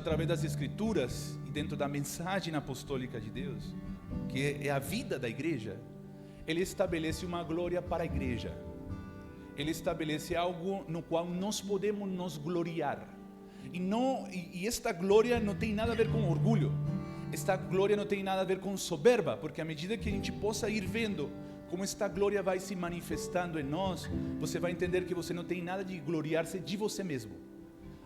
através das Escrituras e dentro da mensagem apostólica de Deus, que é a vida da igreja, Ele estabelece uma glória para a igreja. Ele estabelece algo no qual nós podemos nos gloriar. E esta glória não tem nada a ver com orgulho. Esta glória não tem nada a ver com soberba, porque à medida que a gente possa ir vendo como esta glória vai se manifestando em nós, você vai entender que você não tem nada de gloriar-se de você mesmo,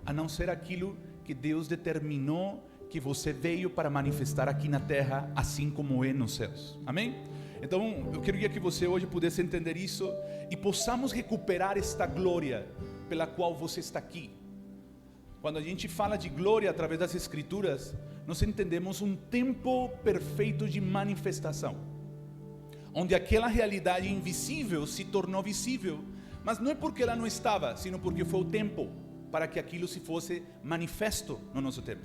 a não ser aquilo que Deus determinou que você veio para manifestar aqui na terra, assim como é nos céus. Amém? Então eu queria que você hoje pudesse entender isso e possamos recuperar esta glória pela qual você está aqui. Quando a gente fala de glória através das Escrituras, nós entendemos um tempo perfeito de manifestação, onde aquela realidade invisível se tornou visível, mas não é porque ela não estava, sino porque foi o tempo para que aquilo se fosse manifesto no nosso tempo.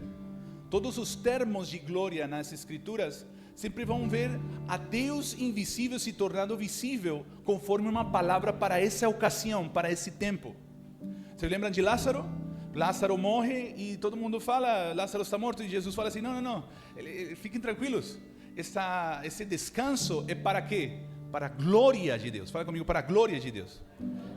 Todos os termos de glória nas Escrituras sempre vão ver a Deus invisível se tornando visível conforme uma palavra para essa ocasião, para esse tempo. Vocês lembram de Lázaro? Lázaro morre e todo mundo fala, Lázaro está morto, e Jesus fala assim, não, fiquem tranquilos, esse descanso é para quê? Para a glória de Deus. Fala comigo, para a glória de Deus.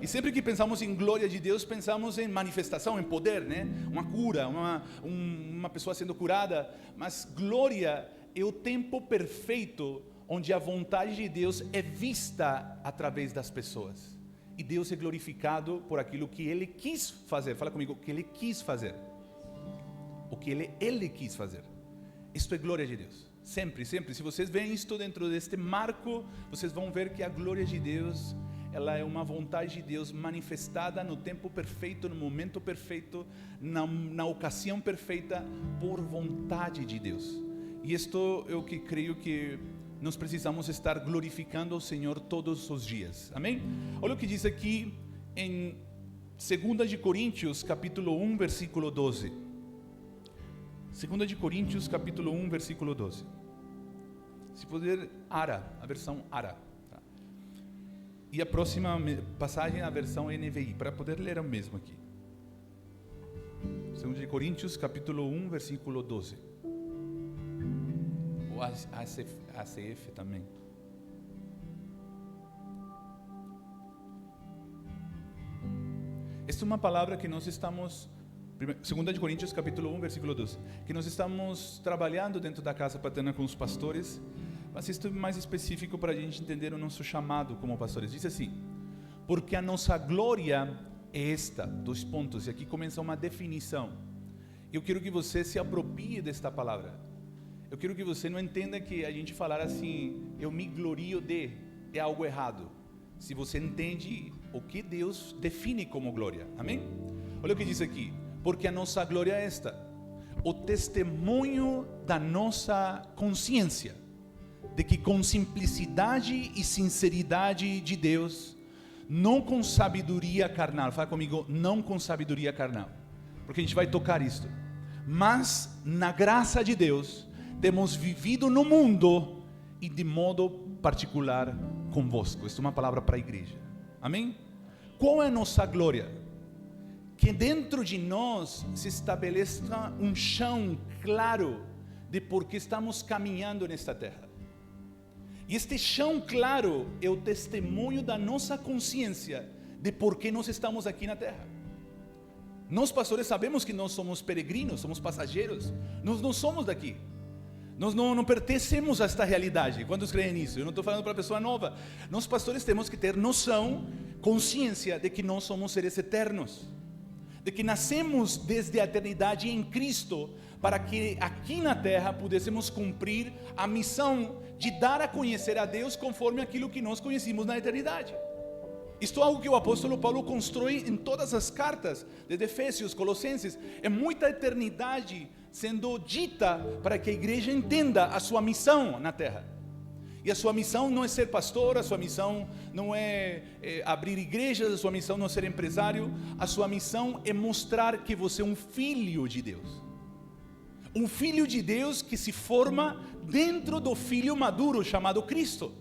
E sempre que pensamos em glória de Deus, pensamos em manifestação, em poder, né? Uma cura, uma pessoa sendo curada. Mas glória é o tempo perfeito onde a vontade de Deus é vista através das pessoas. E Deus é glorificado por aquilo que Ele quis fazer. Fala comigo, o que Ele quis fazer. O que Ele quis fazer. Isto é glória de Deus. Sempre, sempre. Se vocês veem isto dentro deste marco, vocês vão ver que a glória de Deus, ela é uma vontade de Deus manifestada no tempo perfeito, no momento perfeito, na ocasião perfeita, por vontade de Deus. E isto é o que creio que nós precisamos estar glorificando ao Senhor todos os dias. Amém? Olha o que diz aqui em 2 de Coríntios, capítulo 1, versículo 12. 2 de Coríntios, capítulo 1, versículo 12. Se puder, Ara, a versão Ara. Tá? E a próxima passagem é a versão NVI, para poder ler o mesmo aqui. 2 de Coríntios, capítulo 1, versículo 12. Ou ACF também. Esta é uma palavra que nós estamos... 2 de Coríntios, capítulo 1, versículo 12. Que nós estamos trabalhando dentro da casa paterna com os pastores, mas isto é mais específico para a gente entender o nosso chamado como pastores. Diz assim: porque a nossa glória é esta, 2 pontos, e aqui começa uma definição. Eu quero que você se aproprie desta palavra. Eu quero que você não entenda que a gente falar assim, eu me glorio de, é algo errado. Se você entende o que Deus define como glória. Amém? Olha o que diz aqui. Porque a nossa glória é esta: o testemunho da nossa consciência, de que com simplicidade e sinceridade de Deus, não com sabedoria carnal, fala comigo, não com sabedoria carnal, porque a gente vai tocar isto, mas na graça de Deus, temos vivido no mundo e de modo particular convosco. Esta é uma palavra para a igreja. Amém? Qual é a nossa glória? Que dentro de nós se estabeleça um chão claro de por que estamos caminhando nesta terra. E este chão claro é o testemunho da nossa consciência de por que nós estamos aqui na terra. Nós pastores sabemos que nós somos peregrinos, somos passageiros, nós não somos daqui. Nós não pertencemos a esta realidade. Quantos creem nisso? Eu não estou falando para a pessoa nova. Nós pastores temos que ter noção, consciência de que nós somos seres eternos, de que nascemos desde a eternidade em Cristo, para que aqui na terra pudéssemos cumprir a missão de dar a conhecer a Deus conforme aquilo que nós conhecemos na eternidade. Isto é algo que o apóstolo Paulo constrói em todas as cartas, de Efésios, Colossenses. É muita eternidade sendo dita para que a igreja entenda a sua missão na terra. E a sua missão não é ser pastor, a sua missão não é abrir igrejas, a sua missão não é ser empresário, a sua missão é mostrar que você é um filho de Deus. Um filho de Deus que se forma dentro do filho maduro chamado Cristo.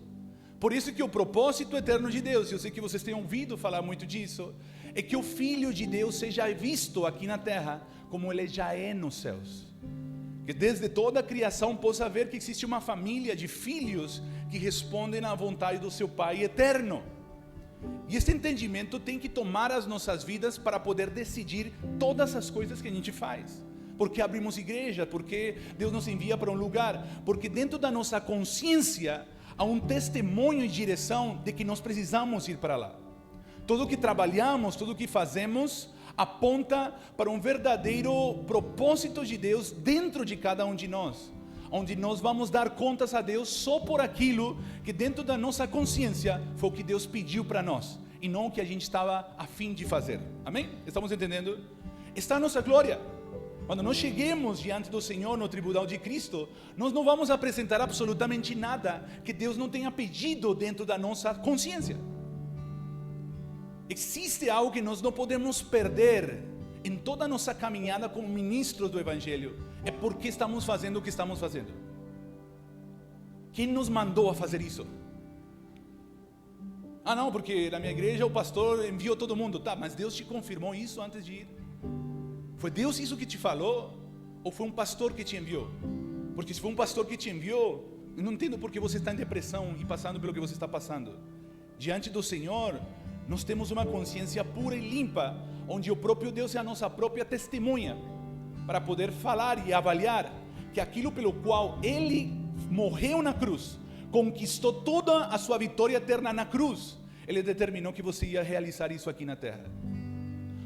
Por isso que o propósito eterno de Deus, eu sei que vocês têm ouvido falar muito disso, é que o Filho de Deus seja visto aqui na terra como Ele já é nos céus. Que desde toda a criação possa ver que existe uma família de filhos que respondem à vontade do seu Pai eterno. E esse entendimento tem que tomar as nossas vidas para poder decidir todas as coisas que a gente faz. Porque abrimos igreja, porque Deus nos envia para um lugar, porque dentro da nossa consciência há um testemunho e direção de que nós precisamos ir para lá. Tudo que trabalhamos, tudo que fazemos aponta para um verdadeiro propósito de Deus dentro de cada um de nós, onde nós vamos dar contas a Deus só por aquilo que dentro da nossa consciência foi o que Deus pediu para nós, e não o que a gente estava a fim de fazer. Amém? Estamos entendendo? Está a nossa glória. Quando nós cheguemos diante do Senhor no tribunal de Cristo, nós não vamos apresentar absolutamente nada que Deus não tenha pedido dentro da nossa consciência. Existe algo que nós não podemos perder em toda a nossa caminhada como ministros do Evangelho. É porque estamos fazendo o que estamos fazendo. Quem nos mandou a fazer isso? Ah não, porque na minha igreja o pastor enviou todo mundo. Tá, mas Deus te confirmou isso antes de ir? Foi Deus isso que te falou? Ou foi um pastor que te enviou? Porque se foi um pastor que te enviou, eu não entendo porque você está em depressão e passando pelo que você está passando. Diante do Senhor, nós temos uma consciência pura e limpa, onde o próprio Deus é a nossa própria testemunha, para poder falar e avaliar que aquilo pelo qual Ele morreu na cruz, conquistou toda a sua vitória eterna na cruz, Ele determinou que você ia realizar isso aqui na terra.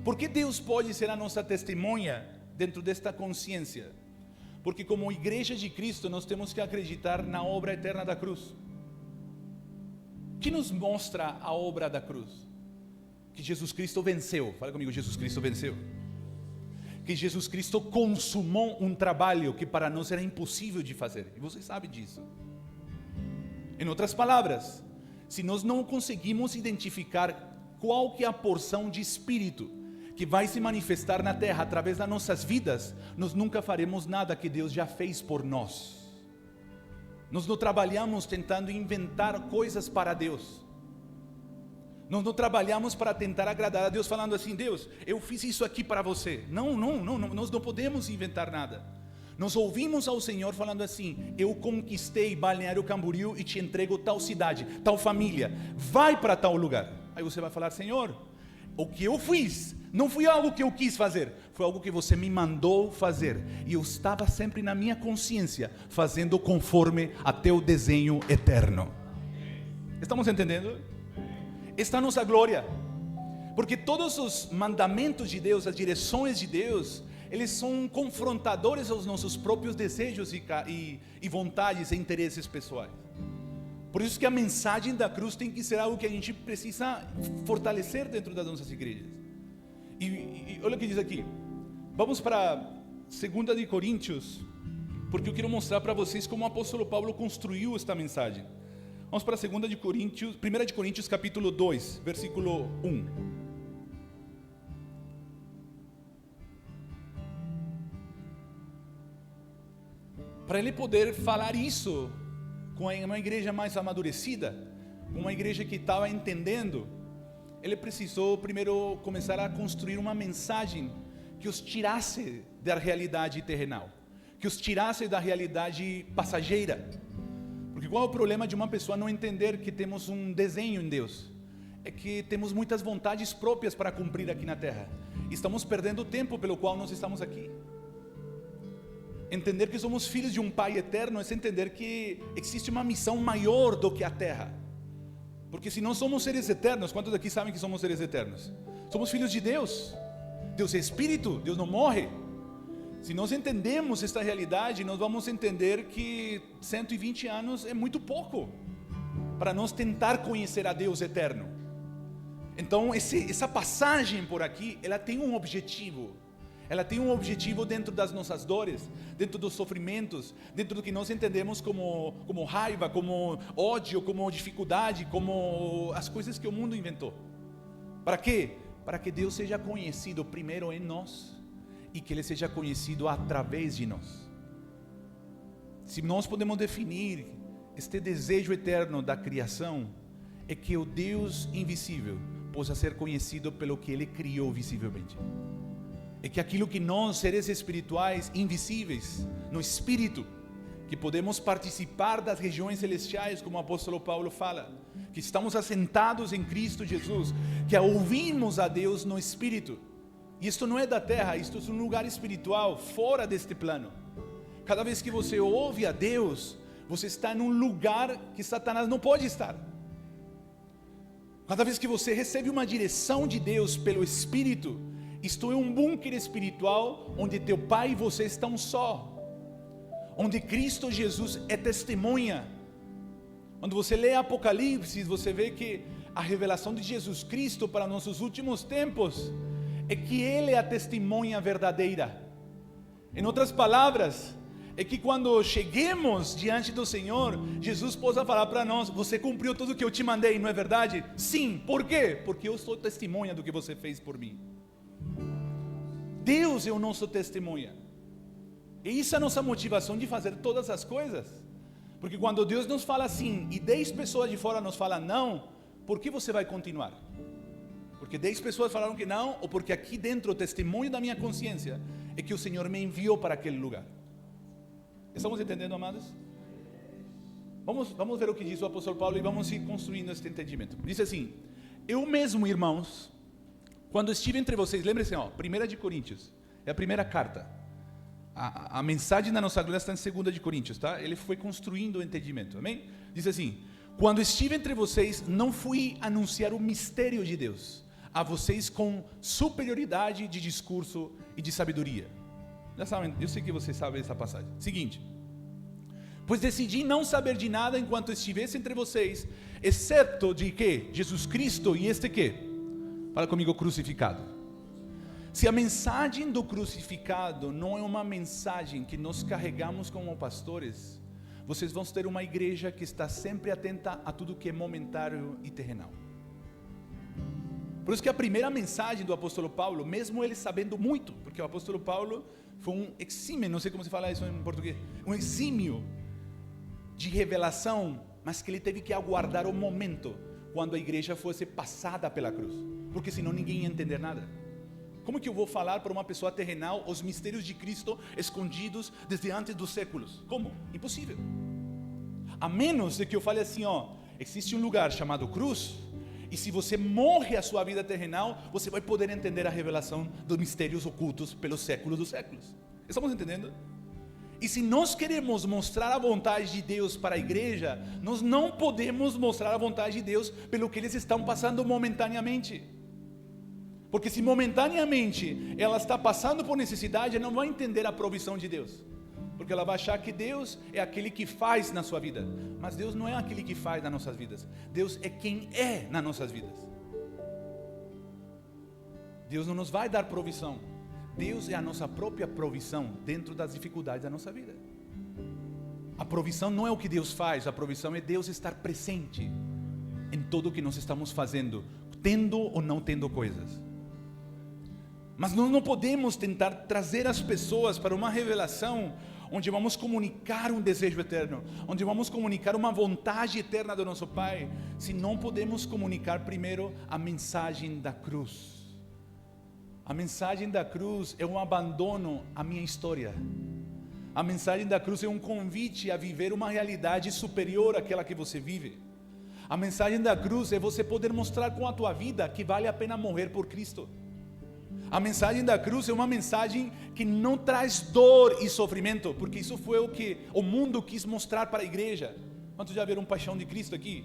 Por que Deus pode ser a nossa testemunha dentro desta consciência? Porque como igreja de Cristo nós temos que acreditar na obra eterna da cruz. O que nos mostra a obra da cruz? Que Jesus Cristo venceu. Fala comigo, Jesus Cristo venceu. Que Jesus Cristo consumou um trabalho que para nós era impossível de fazer. E você sabe disso. Em outras palavras, se nós não conseguimos identificar qual que é a porção de Espírito que vai se manifestar na terra através das nossas vidas, nós nunca faremos nada que Deus já fez por nós. Nós não trabalhamos tentando inventar coisas para Deus. Nós não trabalhamos para tentar agradar a Deus falando assim: Deus, eu fiz isso aqui para você. Não, nós não podemos inventar nada. Nós ouvimos ao Senhor falando assim: eu conquistei Balneário Camboriú e te entrego tal cidade, tal família, vai para tal lugar. Aí você vai falar: Senhor, o que eu fiz não foi algo que eu quis fazer, foi algo que você me mandou fazer, e eu estava sempre na minha consciência fazendo conforme a teu desenho eterno. Estamos entendendo? Está a nossa glória, porque todos os mandamentos de Deus, as direções de Deus, eles são confrontadores aos nossos próprios desejos e vontades e interesses pessoais. Por isso que a mensagem da cruz tem que ser algo que a gente precisa fortalecer dentro das nossas igrejas. E olha o que diz aqui. Vamos para 2 de Coríntios, porque eu quero mostrar para vocês como o apóstolo Paulo construiu esta mensagem. Vamos para 1 de Coríntios capítulo 2, versículo 1. Para ele poder falar isso com uma igreja mais amadurecida, uma igreja que estava entendendo, ele precisou primeiro começar a construir uma mensagem que os tirasse da realidade terrenal, que os tirasse da realidade passageira. Porque qual é o problema de uma pessoa não entender que temos um desenho em Deus? É que temos muitas vontades próprias para cumprir aqui na terra. Estamos perdendo o tempo pelo qual nós estamos aqui. Entender que somos filhos de um Pai eterno é entender que existe uma missão maior do que a terra. Porque se não somos seres eternos, quantos daqui sabem que somos seres eternos? Somos filhos de Deus. Deus é Espírito, Deus não morre. Se nós entendemos esta realidade, nós vamos entender que 120 anos é muito pouco para nós tentar conhecer a Deus eterno. Então essa passagem por aqui, ela tem um objetivo. Ela tem um objetivo dentro das nossas dores, dentro dos sofrimentos, dentro do que nós entendemos como raiva, como ódio, como dificuldade, como as coisas que o mundo inventou. Para quê? Para que Deus seja conhecido primeiro em nós e que Ele seja conhecido através de nós. Se nós podemos definir este desejo eterno da criação, é que o Deus invisível possa ser conhecido pelo que Ele criou visivelmente. é que aquilo que nós, seres espirituais, invisíveis, no espírito, que podemos participar das regiões celestiais, como o apóstolo Paulo fala, que estamos assentados em Cristo Jesus, que ouvimos a Deus no espírito. E isto não é da terra, isto é um lugar espiritual, fora deste plano. Cada vez que você ouve a Deus, você está num lugar que Satanás não pode estar. Cada vez que você recebe uma direção de Deus pelo Espírito, isto é um bunker espiritual onde teu pai e você estão só, onde Cristo Jesus é testemunha. Quando você lê Apocalipse, você vê que a revelação de Jesus Cristo para nossos últimos tempos é que Ele é a testemunha verdadeira. Em outras palavras, é que quando cheguemos diante do Senhor, Jesus possa falar para nós: você cumpriu tudo o que eu te mandei, não é verdade? Sim. Por quê? Porque eu sou testemunha do que você fez por mim. Deus é o nosso testemunha. E isso é a nossa motivação de fazer todas as coisas. Porque quando Deus nos fala sim e 10 pessoas de fora nos falam não, por que você vai continuar? Porque 10 pessoas falaram que não, ou porque aqui dentro o testemunho da minha consciência é que o Senhor me enviou para aquele lugar. Estamos entendendo, amados? Vamos ver o que diz o apóstolo Paulo e vamos ir construindo este entendimento. Diz assim: eu mesmo, irmãos, quando estive entre vocês, lembre-se, 1 de Coríntios, é a primeira carta. A mensagem da nossa glória está em 2 de Coríntios, tá? Ele foi construindo o entendimento, amém? Diz assim: quando estive entre vocês, não fui anunciar o mistério de Deus a vocês com superioridade de discurso e de sabedoria. Já sabem, eu sei que vocês sabem essa passagem. Seguinte: pois decidi não saber de nada enquanto estivesse entre vocês, exceto de quê? Jesus Cristo e este quê? Fala comigo, crucificado. Se a mensagem do crucificado não é uma mensagem que nós carregamos como pastores, vocês vão ter uma igreja que está sempre atenta a tudo que é momentâneo e terrenal. Por isso que a primeira mensagem do apóstolo Paulo, mesmo ele sabendo muito, porque o apóstolo Paulo foi um exímio, não sei como se fala isso em português, um exímio de revelação, mas que ele teve que aguardar o momento quando a igreja fosse passada pela cruz, porque senão ninguém ia entender nada. Como que eu vou falar para uma pessoa terrenal os mistérios de Cristo escondidos desde antes dos séculos? Como? Impossível. A menos de que eu fale assim, existe um lugar chamado cruz, e se você morre a sua vida terrenal, você vai poder entender a revelação dos mistérios ocultos pelos séculos dos séculos. Estamos entendendo? E se nós queremos mostrar a vontade de Deus para a igreja, nós não podemos mostrar a vontade de Deus pelo que eles estão passando momentaneamente. Porque se momentaneamente ela está passando por necessidade, ela não vai entender a provisão de Deus. Porque ela vai achar que Deus é aquele que faz na sua vida. Mas Deus não é aquele que faz nas nossas vidas. Deus é quem é nas nossas vidas. Deus não nos vai dar provisão. Deus é a nossa própria provisão dentro das dificuldades da nossa vida. A provisão não é o que Deus faz, a provisão é Deus estar presente em tudo o que nós estamos fazendo, tendo ou não tendo coisas. Mas nós não podemos tentar trazer as pessoas para uma revelação onde vamos comunicar um desejo eterno, onde vamos comunicar uma vontade eterna do nosso Pai, se não podemos comunicar primeiro a mensagem da cruz. A mensagem da cruz é um abandono à minha história. A mensagem da cruz é um convite a viver uma realidade superior àquela que você vive. A mensagem da cruz é você poder mostrar com a tua vida que vale a pena morrer por Cristo. A mensagem da cruz é uma mensagem que não traz dor e sofrimento, porque isso foi o que o mundo quis mostrar para a igreja. Quantos já viram Paixão de Cristo aqui?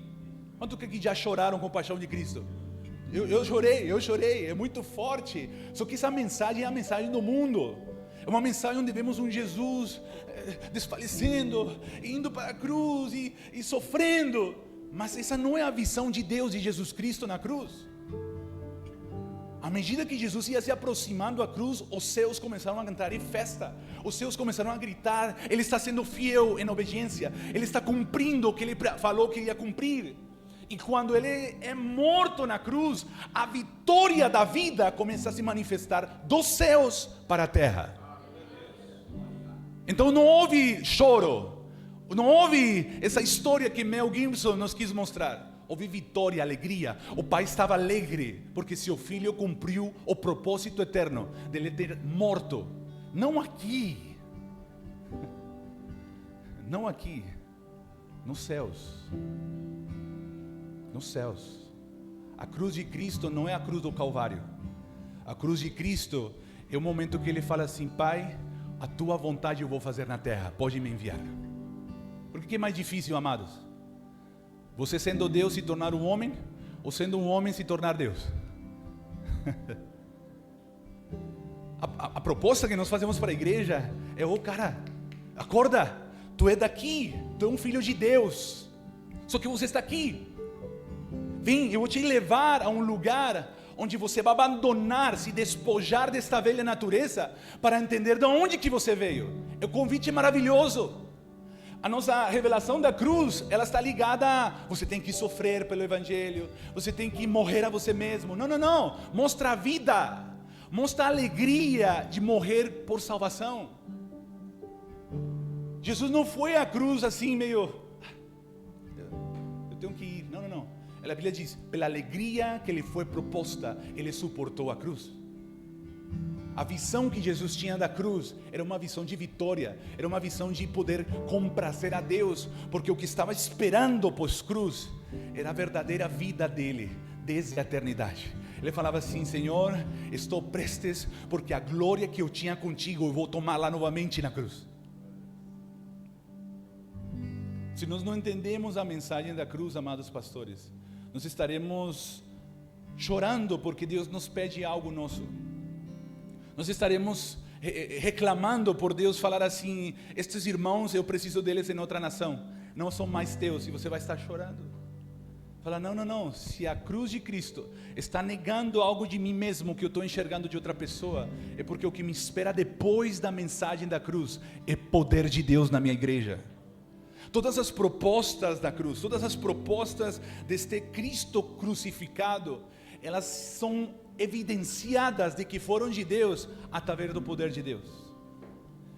Quantos aqui já choraram com Paixão de Cristo? Eu chorei, é muito forte. Só que essa mensagem é a mensagem do mundo. É uma mensagem onde vemos um Jesus desfalecendo, indo para a cruz e sofrendo. Mas essa não é a visão de Deus e Jesus Cristo na cruz. À medida que Jesus ia se aproximando da cruz, os céus começaram a cantar em festa, os céus começaram a gritar, Ele está sendo fiel em obediência, Ele está cumprindo o que Ele falou que ia cumprir. E quando Ele é morto na cruz, a vitória da vida começa a se manifestar dos céus para a terra. Então não houve choro, não houve essa história que Mel Gibson nos quis mostrar. houve vitória, alegria. O pai estava alegre, porque seu filho cumpriu o propósito eterno dele ter morto. Não aqui. Não aqui. Nos céus. Nos céus. A cruz de Cristo não é a cruz do Calvário. A cruz de Cristo é o momento que ele fala assim: Pai, a tua vontade eu vou fazer na terra, pode me enviar. Por que é mais difícil, amados? Você sendo Deus se tornar um homem, ou sendo um homem se tornar Deus? A proposta que nós fazemos para a igreja é: ô cara, acorda, tu é daqui, tu é um filho de Deus, só que você está aqui. Vem, eu vou te levar a um lugar onde você vai abandonar, se despojar desta velha natureza, para entender de onde que você veio. O convite é maravilhoso. A nossa revelação da cruz, ela está ligada a: você tem que sofrer pelo Evangelho, você tem que morrer a você mesmo. Não, não, não. Mostra a vida, mostra a alegria de morrer por salvação. Jesus não foi à cruz assim meio: eu tenho que ir. Não, não, não. A Bíblia diz: pela alegria que lhe foi proposta, ele suportou a cruz. A visão que Jesus tinha da cruz era uma visão de vitória, era uma visão de poder comprazer a Deus, porque o que estava esperando pós-cruz era a verdadeira vida dele, desde a eternidade. Ele falava assim: Senhor, estou prestes, porque a glória que eu tinha contigo, eu vou tomar lá novamente na cruz. Se nós não entendemos a mensagem da cruz, amados pastores, nós estaremos chorando porque Deus nos pede algo nosso. Nós estaremos reclamando por Deus falar assim: estes irmãos, eu preciso deles em outra nação, não são mais teus, e você vai estar chorando. Fala: não, não, não, se a cruz de Cristo está negando algo de mim mesmo que eu estou enxergando de outra pessoa, é porque o que me espera depois da mensagem da cruz é poder de Deus na minha igreja. Todas as propostas da cruz, todas as propostas deste Cristo crucificado, elas são evidenciadas de que foram de Deus através do poder de Deus.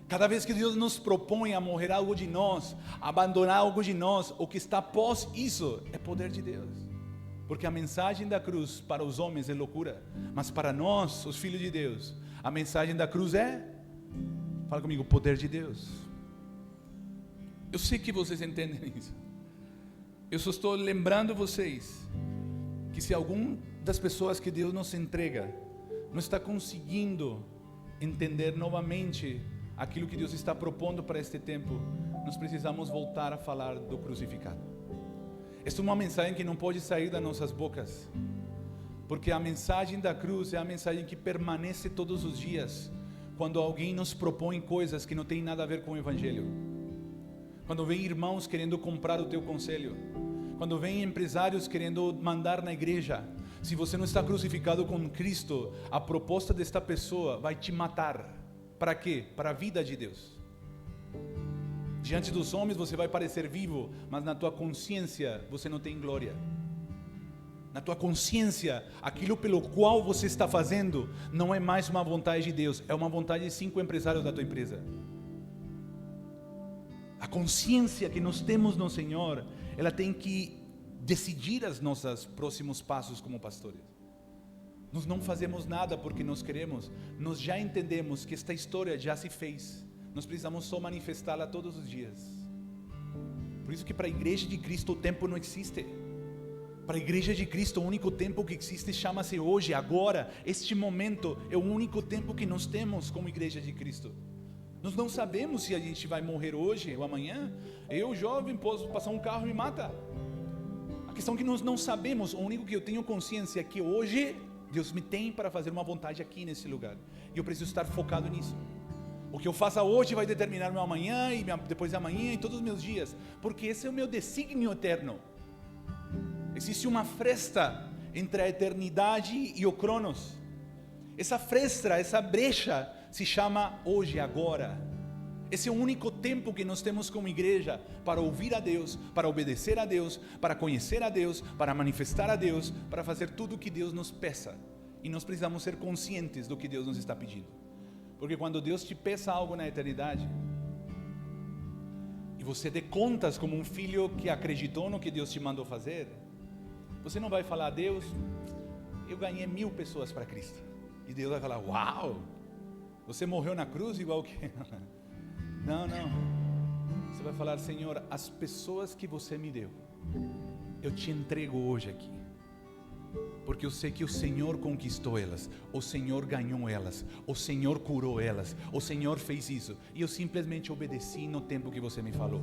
Cada vez que Deus nos propõe a morrer algo de nós, abandonar algo de nós, o que está após isso é poder de Deus. Porque a mensagem da cruz para os homens é loucura, mas para nós, os filhos de Deus, a mensagem da cruz é, fala comigo, poder de Deus. Eu sei que vocês entendem isso. Eu só estou lembrando vocês que se algum das pessoas que Deus nos entrega não está conseguindo entender novamente aquilo que Deus está propondo para este tempo, nós precisamos voltar a falar do crucificado. Esta é uma mensagem que não pode sair das nossas bocas, porque a mensagem da cruz é a mensagem que permanece todos os dias, quando alguém nos propõe coisas que não tem nada a ver com o Evangelho. Quando vem irmãos querendo comprar o teu conselho, quando vem empresários querendo mandar na igreja, se você não está crucificado com Cristo, a proposta desta pessoa vai te matar. Para quê? Para a vida de Deus. Diante dos homens você vai parecer vivo, mas na tua consciência você não tem glória. Na tua consciência, aquilo pelo qual você está fazendo não é mais uma vontade de Deus, é uma vontade de 5 empresários da tua empresa. A consciência que nós temos no Senhor, ela tem que decidir os nossos próximos passos como pastores. Nós não fazemos nada porque nós queremos, nós já entendemos que esta história já se fez, nós precisamos só manifestá-la todos os dias. Por isso que para a igreja de Cristo o tempo não existe. Para a igreja de Cristo o único tempo que existe chama-se hoje, agora. Este momento é o único tempo que nós temos como igreja de Cristo. Nós não sabemos se a gente vai morrer hoje ou amanhã. Eu, jovem, posso passar um carro e me mata. A questão é que nós não sabemos. O único que eu tenho consciência é que hoje Deus me tem para fazer uma vontade aqui nesse lugar, e eu preciso estar focado nisso. O que eu faça hoje vai determinar meu amanhã, e depois de amanhã, e todos os meus dias, porque esse é o meu desígnio eterno. Existe uma fresta entre a eternidade e o Cronos. Essa fresta, essa brecha se chama hoje, agora. Esse é o único tempo que nós temos como igreja para ouvir a Deus, para obedecer a Deus, para conhecer a Deus, para manifestar a Deus, para fazer tudo o que Deus nos peça. E nós precisamos ser conscientes do que Deus nos está pedindo. Porque quando Deus te peça algo na eternidade, e você dê contas como um filho que acreditou no que Deus te mandou fazer, Você não vai falar: Deus, eu ganhei 1000 pessoas para Cristo. E Deus vai falar: uau, você morreu na cruz igual que... Não. Você vai falar: Senhor, as pessoas que você me deu, eu te entrego hoje aqui. Porque eu sei que o Senhor conquistou elas, o Senhor ganhou elas, o Senhor curou elas, o Senhor fez isso, e eu simplesmente obedeci no tempo que você me falou.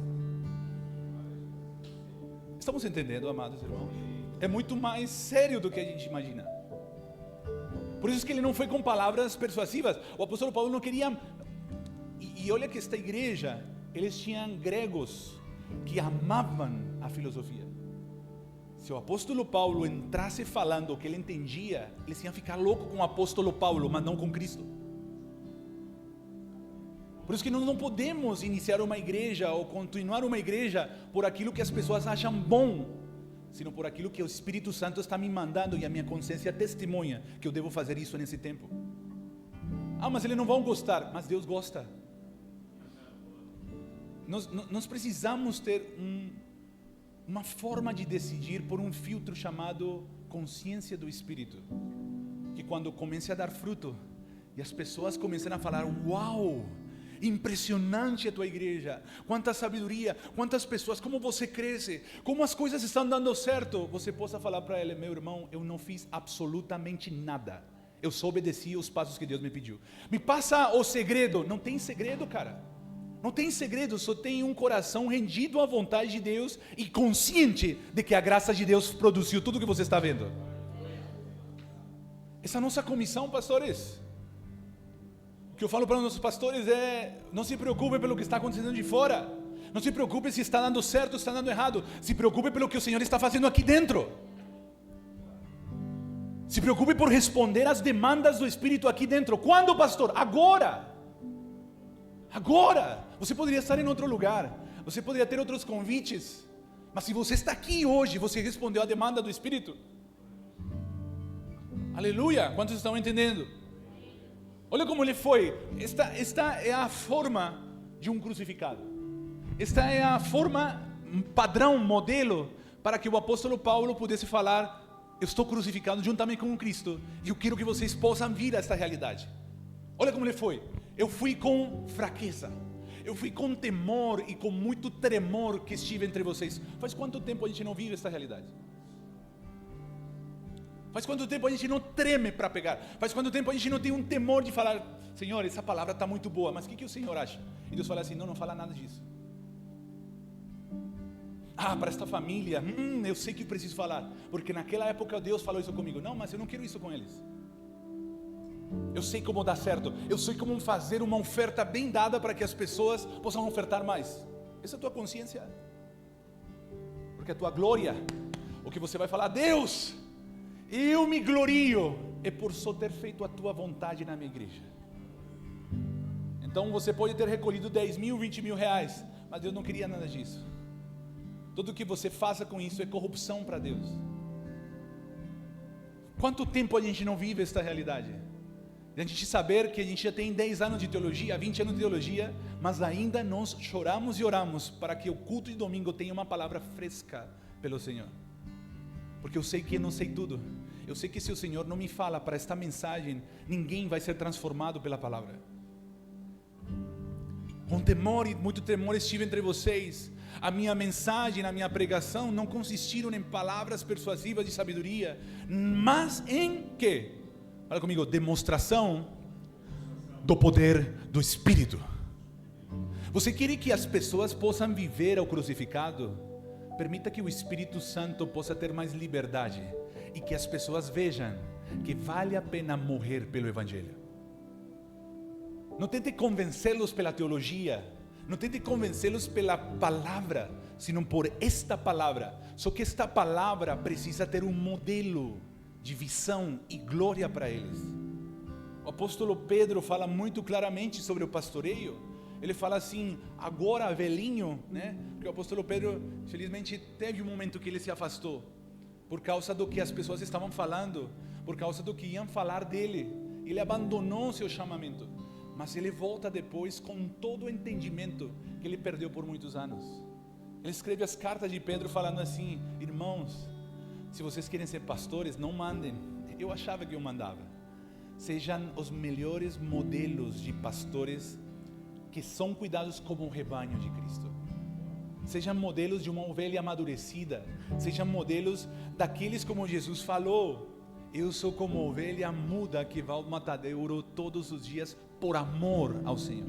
Estamos entendendo, amados irmãos? É muito mais sério do que a gente imagina. Por isso que ele não foi com palavras persuasivas. O apóstolo Paulo não queria... E olha que esta igreja, eles tinham gregos que amavam a filosofia. Se o apóstolo Paulo entrasse falando o que ele entendia, eles iam ficar loucos com o apóstolo Paulo, mas não com Cristo. Por isso que nós não podemos iniciar uma igreja ou continuar uma igreja por aquilo que as pessoas acham bom, sino por aquilo que o Espírito Santo está me mandando e a minha consciência testemunha que eu devo fazer isso nesse tempo. Mas eles não vão gostar, mas Deus gosta. Nós precisamos ter uma forma de decidir por um filtro chamado consciência do Espírito, que quando comece a dar fruto e as pessoas começam a falar: uau, impressionante a tua igreja, quanta sabedoria, quantas pessoas, como você cresce, como as coisas estão dando certo, você possa falar para ele: meu irmão, eu não fiz absolutamente nada, eu só obedeci os passos que Deus me pediu. Me passa o segredo. Não tem segredo, cara. Não tem segredo, só tem um coração rendido à vontade de Deus e consciente de que a graça de Deus produziu tudo o que você está vendo. Essa é a nossa comissão, pastores. O que eu falo para os nossos pastores é: não se preocupe pelo que está acontecendo de fora. Não se preocupe se está dando certo ou está dando errado. Se preocupe pelo que o Senhor está fazendo aqui dentro. Se preocupe por responder às demandas do Espírito aqui dentro. Quando, pastor? Agora. Agora. Você poderia estar em outro lugar, você poderia ter outros convites, mas se você está aqui hoje, você respondeu à demanda do Espírito. Aleluia! Quantos estão entendendo? Olha como ele foi. Esta é a forma de um crucificado. Esta é a forma, padrão, modelo, para que o apóstolo Paulo pudesse falar: eu estou crucificado juntamente com Cristo, e eu quero que vocês possam vir a esta realidade. Olha como ele foi. Eu fui com fraqueza, eu fui com temor e com muito tremor que estive entre vocês. Faz quanto tempo a gente não vive esta realidade? Faz quanto tempo a gente não treme para pegar? Faz quanto tempo a gente não tem um temor de falar: Senhor, essa palavra está muito boa, mas o que o Senhor acha? E Deus fala assim: não fala nada disso. Para esta família, eu sei que preciso falar, porque naquela época Deus falou isso comigo. Não, mas eu não quero isso com eles. Eu sei como dar certo, eu sei como fazer uma oferta bem dada para que as pessoas possam ofertar mais. Essa é a tua consciência, porque a tua glória, o que você vai falar: Deus, eu me glorio, é por só ter feito a tua vontade na minha igreja. Então você pode ter recolhido 10 mil, 20 mil reais, mas Deus não queria nada disso. Tudo que você faça com isso é corrupção para Deus. Quanto tempo a gente não vive esta realidade? A gente saber que a gente já tem 10 anos de teologia, 20 anos de teologia, mas ainda nós choramos e oramos para que o culto de domingo tenha uma palavra fresca pelo Senhor. Porque eu sei que eu não sei tudo. Eu sei que se o Senhor não me fala para esta mensagem, ninguém vai ser transformado pela palavra. Com temor e muito temor estive entre vocês. A minha mensagem, a minha pregação não consistiram em palavras persuasivas de sabedoria, mas em quê? Fala comigo: demonstração do poder do Espírito. Você quer que as pessoas possam viver ao crucificado? Permita que o Espírito Santo possa ter mais liberdade e que as pessoas vejam que vale a pena morrer pelo Evangelho. Não tente convencê-los pela teologia, não tente convencê-los pela palavra, senão por esta palavra. Só que esta palavra precisa ter um modelo de visão e glória para eles. O apóstolo Pedro fala muito claramente sobre o pastoreio. Ele fala assim, agora velhinho, né? Porque o apóstolo Pedro, felizmente, teve um momento que ele se afastou por causa do que as pessoas estavam falando, por causa do que iam falar dele. Ele abandonou seu chamamento, mas ele volta depois com todo o entendimento que ele perdeu por muitos anos. Ele escreve as cartas de Pedro falando assim: irmãos, se vocês querem ser pastores, não mandem. Eu achava que eu mandava. Sejam os melhores modelos de pastores que são cuidados como o rebanho de Cristo. Sejam modelos de uma ovelha amadurecida. Sejam modelos daqueles como Jesus falou. Eu sou como ovelha muda que vai ao matadouro todos os dias por amor ao Senhor.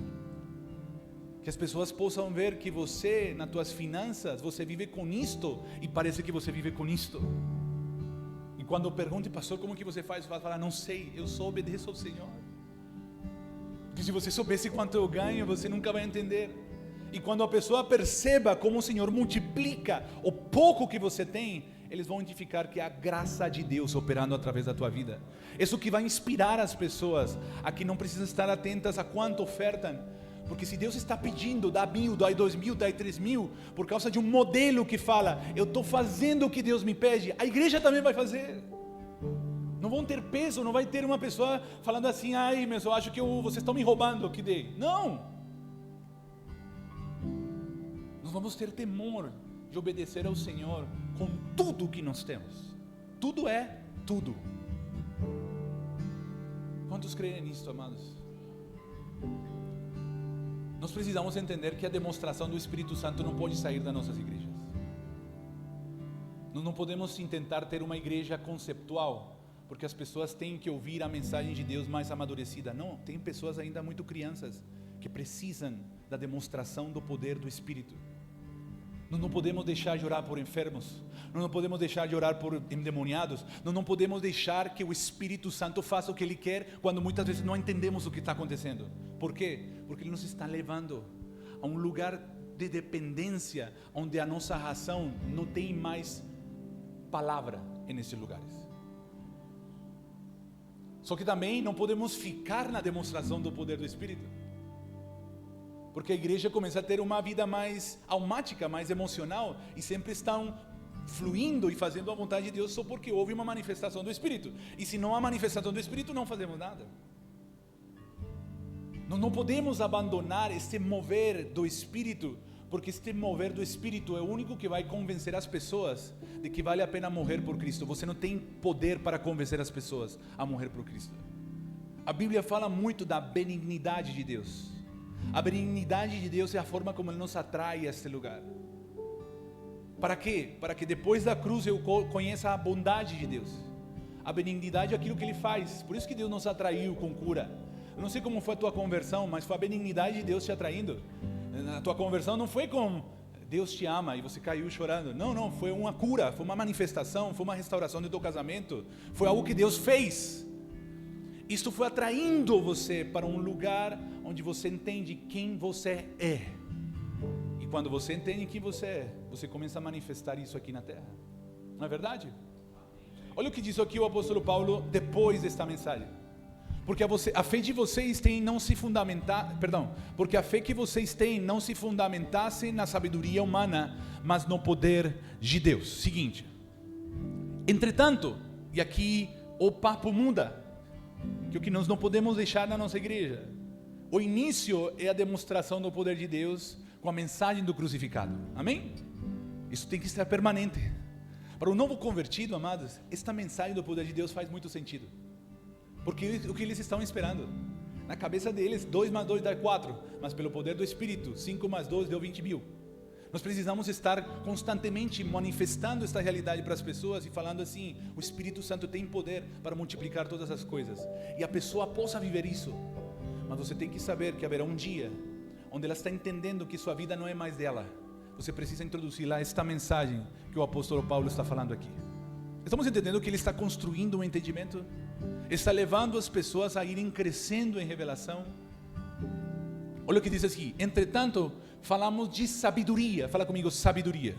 Que as pessoas possam ver que você, nas tuas finanças, você vive com isto e parece que você vive com isto. E quando pergunte, pastor, como que você faz? Você vai falar, não sei, eu só obedeço ao Senhor. Porque se você soubesse quanto eu ganho, você nunca vai entender. E quando a pessoa perceba como o Senhor multiplica o pouco que você tem, eles vão identificar que é a graça de Deus operando através da tua vida. Isso que vai inspirar as pessoas a que não precisam estar atentas a quanto ofertam. Porque se Deus está pedindo, dá 1.000, dá 2.000, dá 3.000, por causa de um modelo que fala, eu estou fazendo o que Deus me pede, a igreja também vai fazer. Não vão ter peso, não vai ter uma pessoa falando assim, ai, mas eu acho que vocês estão me roubando o que dei. Não! Nós vamos ter temor de obedecer ao Senhor com tudo que nós temos. Tudo é tudo. Quantos creem nisso, amados? Nós precisamos entender que a demonstração do Espírito Santo não pode sair das nossas igrejas. Nós não podemos tentar ter uma igreja conceptual, porque as pessoas têm que ouvir a mensagem de Deus mais amadurecida. Não, tem pessoas ainda muito crianças que precisam da demonstração do poder do Espírito. Nós não podemos deixar de orar por enfermos. Nós não podemos deixar de orar por endemoniados. Nós não podemos deixar que o Espírito Santo faça o que Ele quer, quando muitas vezes não entendemos o que está acontecendo. Por quê? Porque Ele nos está levando a um lugar de dependência, onde a nossa razão não tem mais palavra nesses lugares. Só que também não podemos ficar na demonstração do poder do Espírito. Porque a igreja começa a ter uma vida mais almática, mais emocional, e sempre estão fluindo e fazendo a vontade de Deus só porque houve uma manifestação do Espírito. E se não há manifestação do Espírito, não fazemos nada. Nós não podemos abandonar este mover do Espírito, porque este mover do Espírito é o único que vai convencer as pessoas de que vale a pena morrer por Cristo. Você não tem poder para convencer as pessoas a morrer por Cristo. A Bíblia fala muito da benignidade de Deus. A benignidade de Deus é a forma como Ele nos atrai a este lugar. Para quê? Para que depois da cruz eu conheça a bondade de Deus. A benignidade é aquilo que Ele faz. Por isso que Deus nos atraiu com cura. Eu não sei como foi a tua conversão, mas foi a benignidade de Deus te atraindo. A tua conversão não foi com Deus te ama e você caiu chorando. Não, foi uma cura, foi uma manifestação, foi uma restauração do teu casamento. Foi algo que Deus fez. Isto foi atraindo você para um lugar onde você entende quem você é. E quando você entende quem você é, você começa a manifestar isso aqui na terra. Não é verdade? Olha o que diz aqui o apóstolo Paulo depois desta mensagem. Porque a fé de vocês tem não se fundamentar, porque a fé que vocês têm não se fundamentasse na sabedoria humana, mas no poder de Deus. Seguinte. Entretanto, e aqui o papo muda, que o que nós não podemos deixar na nossa igreja, o início é a demonstração do poder de Deus com a mensagem do crucificado. Amém? Isso tem que estar permanente. Para o novo convertido, amados, esta mensagem do poder de Deus faz muito sentido. Porque o que eles estão esperando? Na cabeça deles, 2 mais 2 dá 4, mas pelo poder do Espírito, 5 mais 2 deu 20.000. Nós precisamos estar constantemente manifestando esta realidade para as pessoas e falando assim, o Espírito Santo tem poder para multiplicar todas as coisas. E a pessoa possa viver isso. Mas você tem que saber que haverá um dia onde ela está entendendo que sua vida não é mais dela. Você precisa introduzir lá esta mensagem que o apóstolo Paulo está falando aqui. Estamos entendendo que ele está construindo um entendimento? Está levando as pessoas a irem crescendo em revelação. Olha o que diz aqui. Entretanto, falamos de sabedoria. Fala comigo, sabedoria.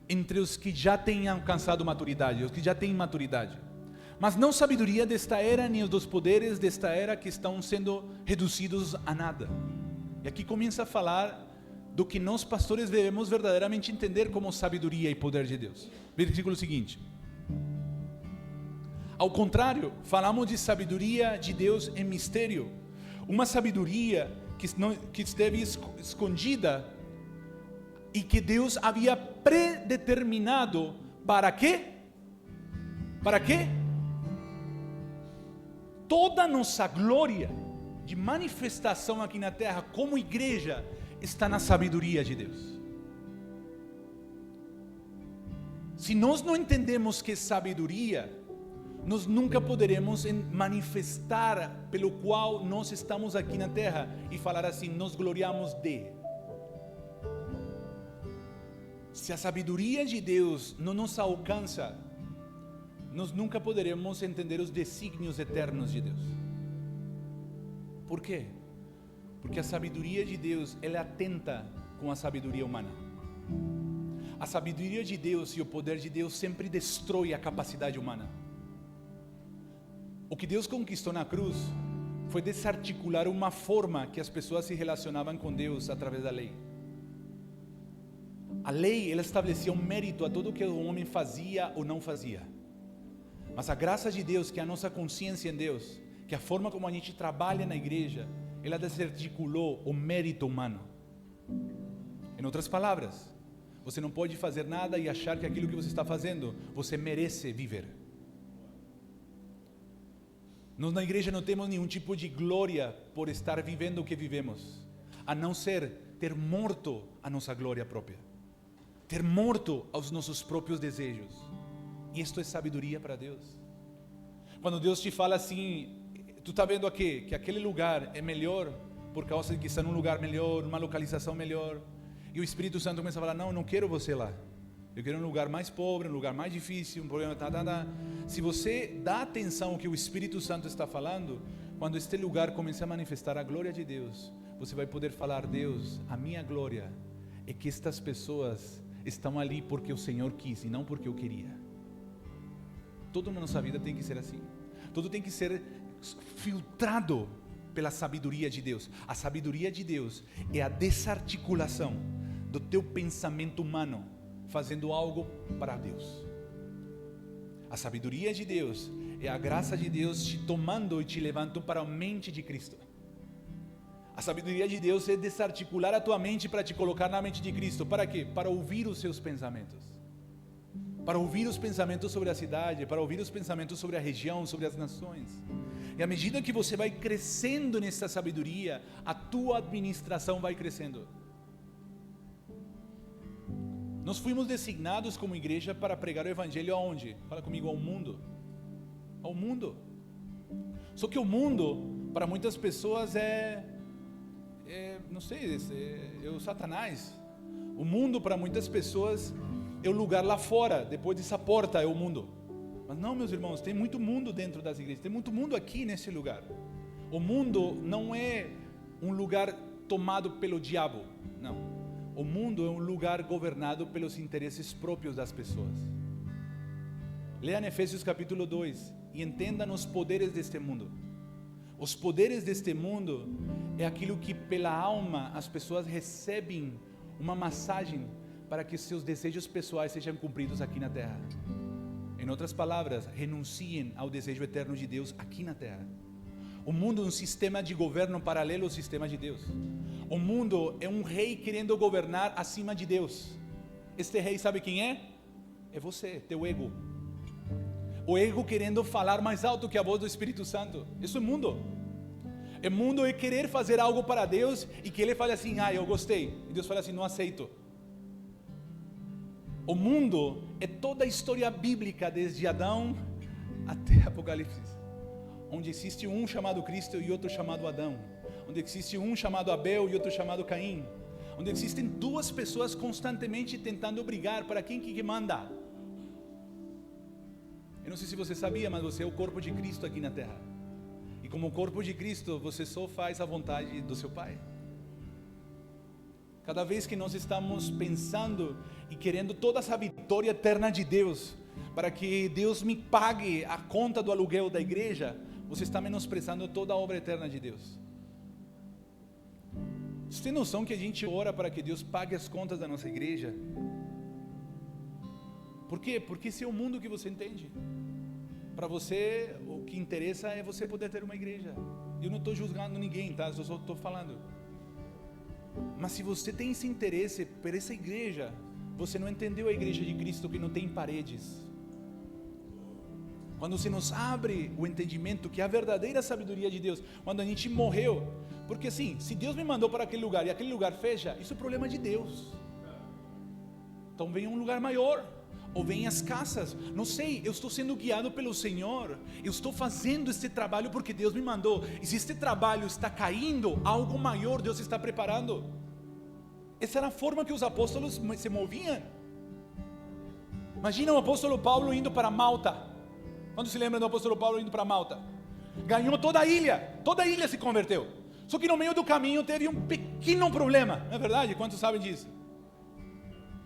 Entre os que já têm alcançado maturidade, os que já têm maturidade. Mas não sabedoria desta era, nem dos poderes desta era que estão sendo reduzidos a nada. E aqui começa a falar do que nós pastores devemos verdadeiramente entender como sabedoria e poder de Deus. Versículo seguinte. Ao contrário, falamos de sabedoria de Deus em mistério. Uma sabedoria que esteve escondida e que Deus havia predeterminado Para quê? Para quê? Toda a nossa glória de manifestação aqui na terra como igreja está na sabedoria de Deus. Se nós não entendemos que é sabedoria, nós nunca poderemos manifestar pelo qual nós estamos aqui na terra e falar assim, nós gloriamos de. Se a sabedoria de Deus não nos alcança, nós nunca poderemos entender os desígnios eternos de Deus. Por quê? Porque a sabedoria de Deus, ela atenta com a sabedoria humana. A sabedoria de Deus e o poder de Deus sempre destrói a capacidade humana. O que Deus conquistou na cruz foi desarticular uma forma que as pessoas se relacionavam com Deus através da lei. A lei, ela estabelecia um mérito a tudo que o homem fazia ou não fazia. Mas a graça de Deus, que é a nossa consciência em Deus, que é a forma como a gente trabalha na igreja, ela desarticulou o mérito humano. Em outras palavras, você não pode fazer nada e achar que aquilo que você está fazendo, você merece viver. Nós na igreja não temos nenhum tipo de glória por estar vivendo o que vivemos, a não ser ter morto a nossa glória própria, ter morto aos nossos próprios desejos. E isto é sabedoria para Deus. Quando Deus te fala assim, tu está vendo aqui, que aquele lugar é melhor por causa de que está num lugar melhor, numa localização melhor, e o Espírito Santo começa a falar, não quero você lá, eu quero um lugar mais pobre, um lugar mais difícil, um problema, Se você dá atenção ao que o Espírito Santo está falando, quando este lugar começar a manifestar a glória de Deus, você vai poder falar, Deus, a minha glória é que estas pessoas estão ali porque o Senhor quis e não porque eu queria. Tudo na nossa vida tem que ser assim. Tudo tem que ser filtrado pela sabedoria de Deus. A sabedoria de Deus é a desarticulação do teu pensamento humano fazendo algo para Deus. A sabedoria de Deus é a graça de Deus te tomando e te levantando para a mente de Cristo. A sabedoria de Deus é desarticular a tua mente para te colocar na mente de Cristo. Para quê? Para ouvir os seus pensamentos. Para ouvir os pensamentos sobre a cidade, para ouvir os pensamentos sobre a região, sobre as nações. E à medida que você vai crescendo nessa sabedoria, a tua administração vai crescendo. Nós fomos designados como igreja para pregar o evangelho aonde? Fala comigo, ao mundo. Ao mundo. Só que o mundo, para muitas pessoas não sei, é o Satanás. O mundo para muitas pessoas é o lugar lá fora, depois dessa porta é o mundo. Mas não, meus irmãos, tem muito mundo dentro das igrejas, tem muito mundo aqui nesse lugar. O mundo não é um lugar tomado pelo diabo, não. O mundo é um lugar governado pelos interesses próprios das pessoas. Leia em Efésios capítulo 2 e entendam os poderes deste mundo. Os poderes deste mundo é aquilo que pela alma as pessoas recebem uma massagem para que seus desejos pessoais sejam cumpridos aqui na terra. Em outras palavras, renunciem ao desejo eterno de Deus aqui na terra. O mundo é um sistema de governo paralelo ao sistema de Deus. O mundo é um rei querendo governar acima de Deus. Este rei sabe quem é? É você, teu ego. O ego querendo falar mais alto que a voz do Espírito Santo. Isso é mundo. O mundo é querer fazer algo para Deus e que Ele fale assim, eu gostei. E Deus fala assim, não aceito. O mundo é toda a história bíblica, desde Adão até Apocalipse, onde existe um chamado Cristo e outro chamado Adão, onde existe um chamado Abel e outro chamado Caim, onde existem duas pessoas constantemente tentando brigar para quem que manda. Eu não sei se você sabia, mas você é o corpo de Cristo aqui na terra, e como corpo de Cristo, você só faz a vontade do seu Pai. Cada vez que nós estamos pensando e querendo toda essa vitória eterna de Deus, para que Deus me pague a conta do aluguel da igreja, você está menosprezando toda a obra eterna de Deus. Você tem noção que a gente ora para que Deus pague as contas da nossa igreja? Por quê? Porque esse é o mundo que você entende. Para você, o que interessa é você poder ter uma igreja. Eu não estou julgando ninguém, tá? Eu só estou falando. Mas se você tem esse interesse por essa igreja, você não entendeu a igreja de Cristo que não tem paredes. Quando se nos abre o entendimento que a verdadeira sabedoria de Deus, quando a gente morreu, porque assim, se Deus me mandou para aquele lugar e aquele lugar fecha, isso é problema de Deus. Então vem um lugar maior, ou vem as casas, não sei, eu estou sendo guiado pelo Senhor, eu estou fazendo este trabalho porque Deus me mandou, e se este trabalho está caindo, algo maior Deus está preparando. Essa era a forma que os apóstolos se moviam. Imagina o apóstolo Paulo indo para Malta. Quando se lembra do apóstolo Paulo indo para Malta? Ganhou toda a ilha se converteu. Só que no meio do caminho teve um pequeno problema, não é verdade? Quantos sabem disso?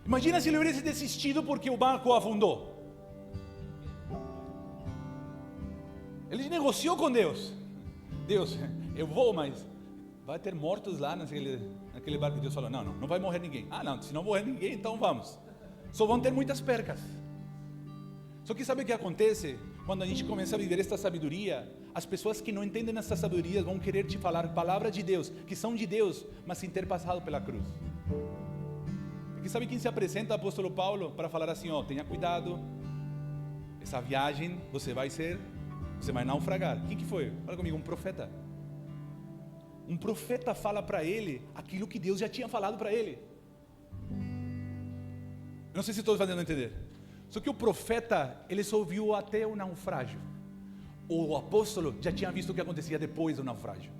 Imagina se ele tivesse desistido porque o barco afundou. Ele negociou com Deus. Deus, eu vou, mas vai ter mortos lá naquele barco. Deus falou, não vai morrer ninguém. Não, se não morrer ninguém, então vamos. Só vão ter muitas percas. Só que sabe o que acontece? Quando a gente começa a viver esta sabedoria, as pessoas que não entendem essa sabedoria vão querer te falar palavras de Deus, que são de Deus, mas sem ter passado pela cruz. Porque sabe quem se apresenta, apóstolo Paulo, para falar assim, tenha cuidado, essa viagem você vai naufragar. Quem que foi? Fala comigo, um profeta. Um profeta fala para ele aquilo que Deus já tinha falado para ele. Eu não sei se estou fazendo entender. Só que o profeta, ele só ouviu até o naufrágio. O apóstolo já tinha visto o que acontecia depois do naufrágio.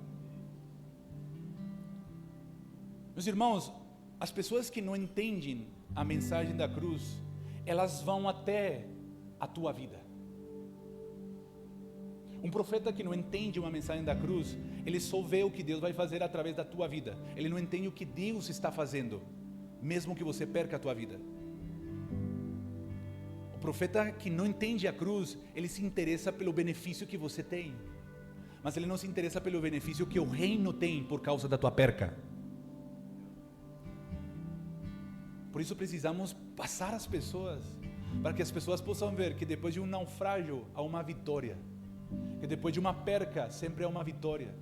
Meus irmãos, as pessoas que não entendem a mensagem da cruz, elas vão até a tua vida. Um profeta que não entende uma mensagem da cruz, ele só vê o que Deus vai fazer através da tua vida. Ele não entende o que Deus está fazendo, mesmo que você perca a tua vida. O profeta que não entende a cruz, ele se interessa pelo benefício que você tem, mas ele não se interessa pelo benefício que o reino tem por causa da tua perca. Por isso precisamos passar as pessoas, para que as pessoas possam ver que depois de um naufrágio há uma vitória, que depois de uma perca sempre há uma vitória.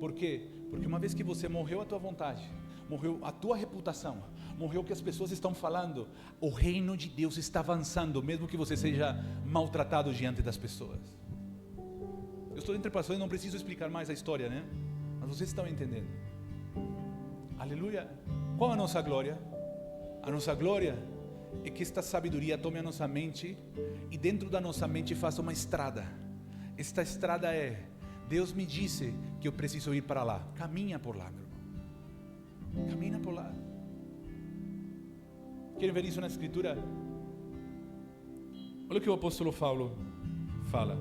Por quê? Porque uma vez que você morreu a tua vontade, morreu a tua reputação, morreu o que as pessoas estão falando, o reino de Deus está avançando, mesmo que você seja maltratado diante das pessoas. Eu estou entre pastores e não preciso explicar mais a história, né? Mas vocês estão entendendo. Aleluia. Qual a nossa glória? A nossa glória é que esta sabedoria tome a nossa mente e dentro da nossa mente faça uma estrada. Esta estrada é, Deus me disse que eu preciso ir para lá. Caminha por lá, meu irmão. Caminha por lá. Querem ver isso na escritura? Olha o que o apóstolo Paulo fala.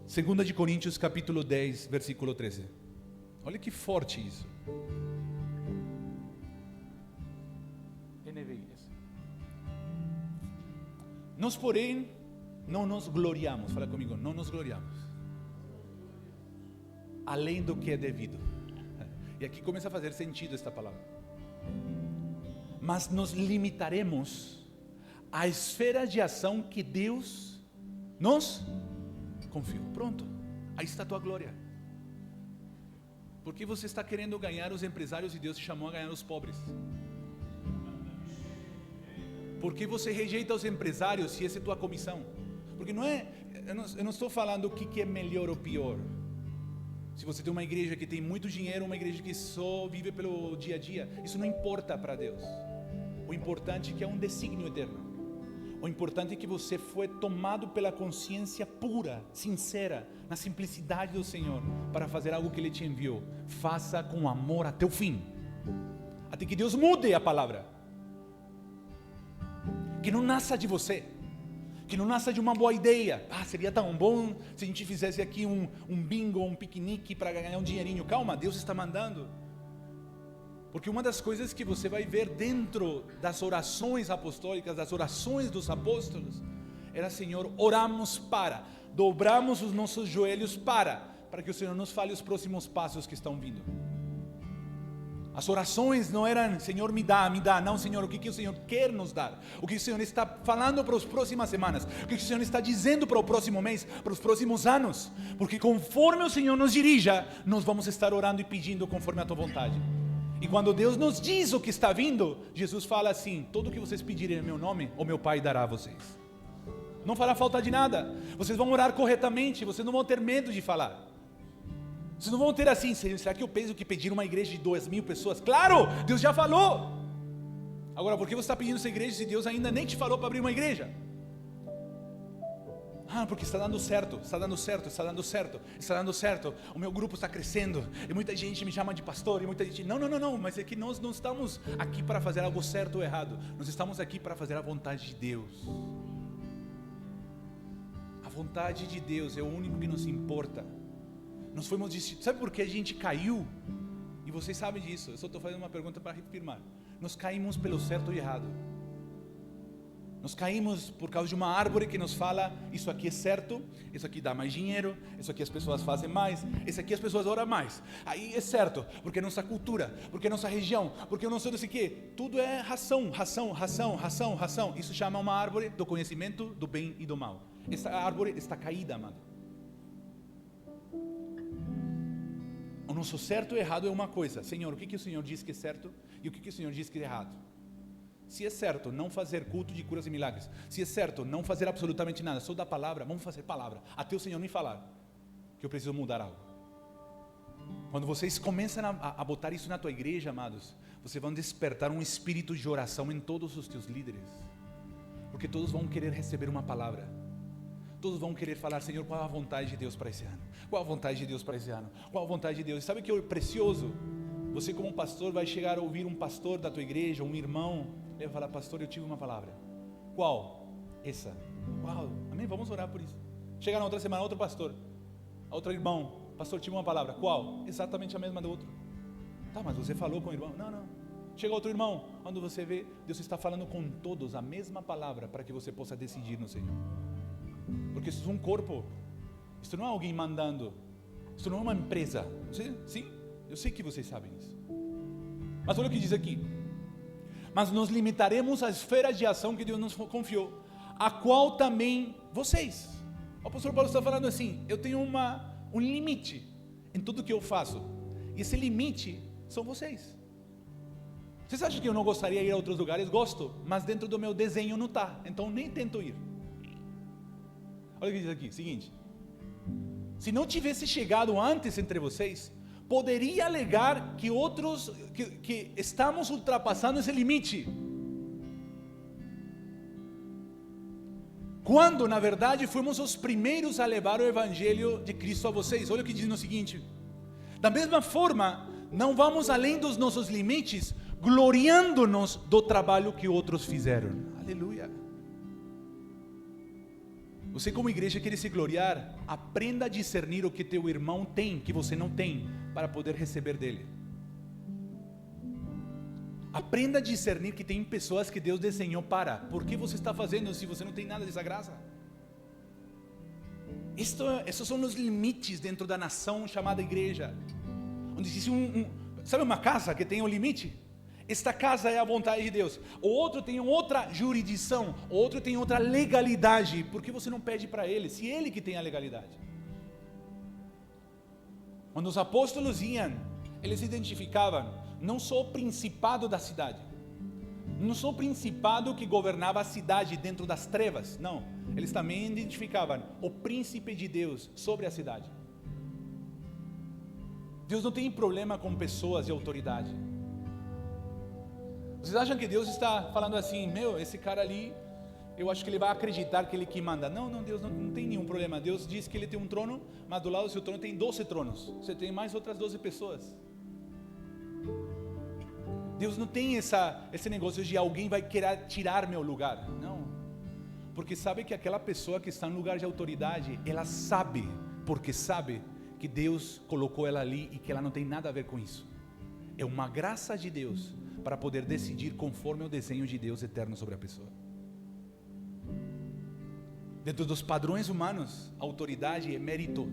2 Coríntios capítulo 10, versículo 13. Olha que forte isso. Nós, porém, não nos gloriamos. Fala comigo, não nos gloriamos além do que é devido. E aqui começa a fazer sentido esta palavra. Mas nos limitaremos à esfera de ação que Deus nos confiou. Pronto, aí está a tua glória. Porque você está querendo ganhar os empresários e Deus te chamou a ganhar os pobres? Porque você rejeita os empresários se essa é tua comissão? Porque não é, eu não estou falando o que é melhor ou pior. Se você tem uma igreja que tem muito dinheiro, uma igreja que só vive pelo dia a dia, isso não importa para Deus. O importante é que é um desígnio eterno. O importante é que você foi tomado pela consciência pura, sincera, na simplicidade do Senhor, para fazer algo que Ele te enviou. Faça com amor até o fim, até que Deus mude a palavra. Que não nasça de você, que não nasça de uma boa ideia. Seria tão bom se a gente fizesse aqui um bingo, um piquenique para ganhar um dinheirinho. Calma, Deus está mandando. Porque uma das coisas que você vai ver dentro das orações apostólicas, das orações dos apóstolos, era: Senhor, oramos para, dobramos os nossos joelhos para que o Senhor nos fale os próximos passos que estão vindo. As orações não eram: Senhor, me dá, não, Senhor, o que o Senhor quer nos dar, o que o Senhor está falando para as próximas semanas, o que o Senhor está dizendo para o próximo mês, para os próximos anos, porque conforme o Senhor nos dirija, nós vamos estar orando e pedindo conforme a tua vontade. E quando Deus nos diz o que está vindo, Jesus fala assim: tudo que vocês pedirem em meu nome, o meu Pai dará a vocês. Não fará falta de nada. Vocês vão orar corretamente, vocês não vão ter medo de falar. Vocês não vão ter assim: será que eu penso que pedir uma igreja de 2.000 pessoas? Claro, Deus já falou. Agora, por que você está pedindo essa igreja se Deus ainda nem te falou para abrir uma igreja? Porque está dando certo, está dando certo, está dando certo, está dando certo. O meu grupo está crescendo e muita gente me chama de pastor e muita gente... Não, mas é que nós não estamos aqui para fazer algo certo ou errado. Nós estamos aqui para fazer a vontade de Deus. A vontade de Deus é o único que nos importa. Nós fomos distintos. Sabe por que a gente caiu? E vocês sabem disso. Eu só estou fazendo uma pergunta para reafirmar. Nós caímos pelo certo e errado. Nós caímos por causa de uma árvore que nos fala: isso aqui é certo, isso aqui dá mais dinheiro, isso aqui as pessoas fazem mais, isso aqui as pessoas oram mais. Aí é certo, porque é nossa cultura, porque é nossa região, porque eu não sei o que. Tudo é ração. Isso chama uma árvore do conhecimento do bem e do mal. Essa árvore está caída, amado. O nosso certo e errado é uma coisa. Senhor, o que o Senhor diz que é certo e o que o Senhor diz que é errado? Se é certo não fazer culto de curas e milagres, se é certo não fazer absolutamente nada, só da palavra, vamos fazer palavra, até o Senhor me falar que eu preciso mudar algo. Quando vocês começam a botar isso na tua igreja, amados, vocês vão despertar um espírito de oração em todos os teus líderes, porque todos vão querer receber uma palavra. Todos vão querer falar: Senhor, qual a vontade de Deus para esse ano? Qual a vontade de Deus para esse ano? Qual a vontade de Deus? E sabe o que é precioso? Você como pastor vai chegar a ouvir um pastor da tua igreja, um irmão, ele vai falar: pastor, eu tive uma palavra. Qual? Essa. Uau, amém? Vamos orar por isso. Chega na outra semana, outro pastor, outro irmão: pastor, tive uma palavra. Qual? Exatamente a mesma do outro. Tá, mas você falou com o irmão? Não. Chega outro irmão, quando você vê, Deus está falando com todos a mesma palavra para que você possa decidir no Senhor. Porque isso é um corpo, isso não é alguém mandando, isso não é uma empresa. Sim, eu sei que vocês sabem isso. Mas olha o que diz aqui: mas nos limitaremos à esfera de ação que Deus nos confiou, a qual também vocês. O apóstolo Paulo está falando assim: eu tenho um limite em tudo que eu faço, e esse limite são vocês. Vocês acham que eu não gostaria de ir a outros lugares? Gosto, mas dentro do meu desenho não está, então nem tento ir. Olha o que diz aqui, seguinte: se não tivesse chegado antes entre vocês, poderia alegar que outros, que estamos ultrapassando esse limite, quando na verdade fomos os primeiros a levar o evangelho de Cristo a vocês. Olha o que diz no seguinte: da mesma forma, não vamos além dos nossos limites, gloriando-nos do trabalho que outros fizeram. Aleluia. Você como igreja quer se gloriar? Aprenda a discernir o que teu irmão tem, que você não tem, para poder receber dele. Aprenda a discernir que tem pessoas que Deus desenhou para. Por que você está fazendo se você não tem nada dessa graça? Esses são os limites dentro da nação chamada igreja. Onde existe sabe uma casa que tem um limite? Esta casa é a vontade de Deus. O outro tem outra jurisdição, o outro tem outra legalidade. Por que você não pede para ele, se ele que tem a legalidade? Quando os apóstolos iam, eles identificavam não só o principado da cidade, não só o principado que governava a cidade dentro das trevas, não. Eles também identificavam o príncipe de Deus sobre a cidade. Deus não tem problema com pessoas de autoridade. Vocês acham que Deus está falando assim: esse cara ali, eu acho que ele vai acreditar que ele que manda? Não, Deus não tem nenhum problema. Deus diz que ele tem um trono, mas do lado do seu trono tem 12 tronos. Você tem mais outras 12 pessoas. Deus não tem esse negócio de alguém vai querer tirar meu lugar. Não. Porque sabe que aquela pessoa que está no lugar de autoridade, ela sabe, porque sabe que Deus colocou ela ali e que ela não tem nada a ver com isso. É uma graça de Deus para poder decidir conforme o desenho de Deus eterno sobre a pessoa. Dentro dos padrões humanos, a autoridade é mérito.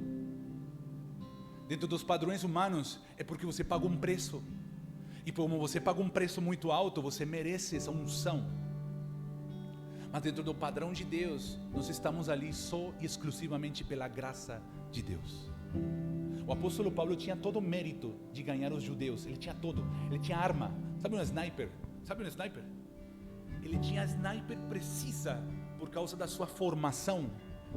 Dentro dos padrões humanos, é porque você pagou um preço. E como você pagou um preço muito alto, você merece essa unção. Mas dentro do padrão de Deus, nós estamos ali só e exclusivamente pela graça de Deus. O apóstolo Paulo tinha todo o mérito de ganhar os judeus. Ele tinha todo. Ele tinha arma. Sabe um sniper? Ele tinha sniper precisa por causa da sua formação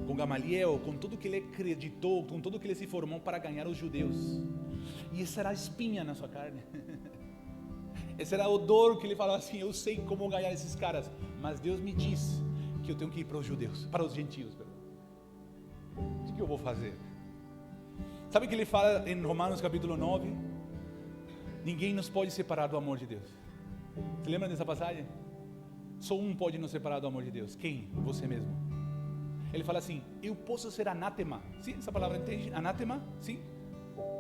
com Gamaliel, com tudo que ele acreditou, com tudo que ele se formou para ganhar os judeus. E essa era a espinha na sua carne. Esse era o dor que ele falava assim: eu sei como ganhar esses caras, mas Deus me diz que eu tenho que ir para os judeus, para os gentios. O que eu vou fazer? Sabe o que ele fala em Romanos capítulo 9? Ninguém nos pode separar do amor de Deus. Você lembra dessa passagem? Só um pode nos separar do amor de Deus. Quem? Você mesmo. Ele fala assim: eu posso ser anátema. Sim, essa palavra entende? Anátema? Sim.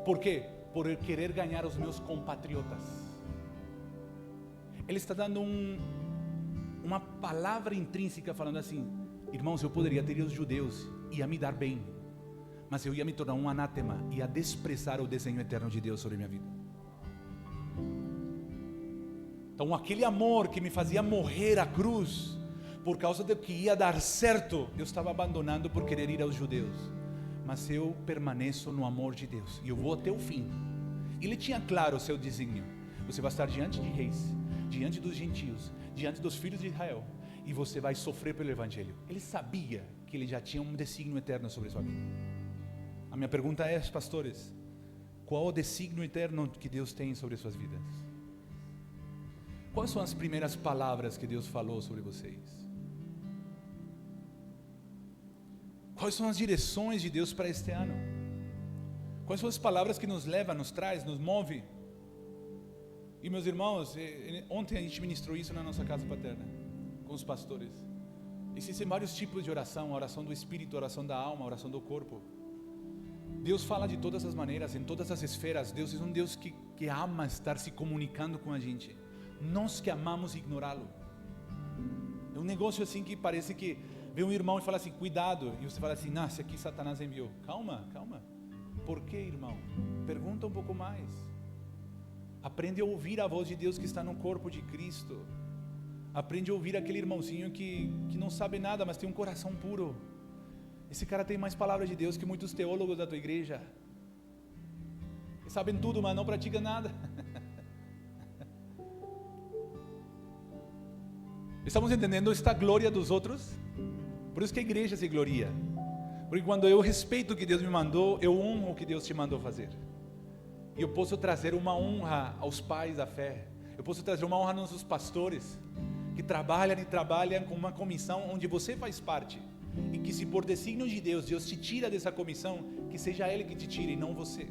Por quê? Por eu querer ganhar os meus compatriotas. Ele está dando uma palavra intrínseca falando assim: irmãos, eu poderia ter os judeus, ia me dar bem, mas eu ia me tornar um anátema, ia desprezar o desenho eterno de Deus sobre a minha vida. Então aquele amor que me fazia morrer à cruz, por causa do que ia dar certo, eu estava abandonando por querer ir aos judeus. Mas eu permaneço no amor de Deus, e eu vou até o fim. Ele tinha claro o seu desígnio: você vai estar diante de reis, diante dos gentios, diante dos filhos de Israel, e você vai sofrer pelo Evangelho. Ele sabia que ele já tinha um desígnio eterno sobre sua vida. A minha pergunta é, pastores: qual o desígnio eterno que Deus tem sobre suas vidas? Quais são as primeiras palavras que Deus falou sobre vocês? Quais são as direções de Deus para este ano? Quais são as palavras que nos levam, nos traz, nos move? E meus irmãos, ontem a gente ministrou isso na nossa casa paterna, com os pastores. Existem vários tipos de oração: a oração do espírito, a oração da alma, a oração do corpo. Deus fala de todas as maneiras, em todas as esferas. Deus é um Deus que ama estar se comunicando com a gente. Nós que amamos ignorá-lo. É um negócio assim que parece que vem um irmão e fala assim: cuidado, e você fala assim: não, esse aqui Satanás enviou. Calma. Por que, irmão? Pergunta um pouco mais. Aprende a ouvir a voz de Deus que está no corpo de Cristo. Aprende a ouvir aquele irmãozinho que não sabe nada, mas tem um coração puro. Esse cara tem mais palavras de Deus que muitos teólogos da tua igreja. Eles sabem tudo, mas não praticam nada. Estamos entendendo esta glória dos outros? Por isso que a igreja se gloria. Porque quando eu respeito o que Deus me mandou, eu honro o que Deus te mandou fazer. E eu posso trazer uma honra aos pais da fé. Eu posso trazer uma honra aos nossos pastores, que trabalham com uma comissão onde você faz parte. E que se por desígnio de Deus, Deus te tira dessa comissão, que seja Ele que te tire e não você.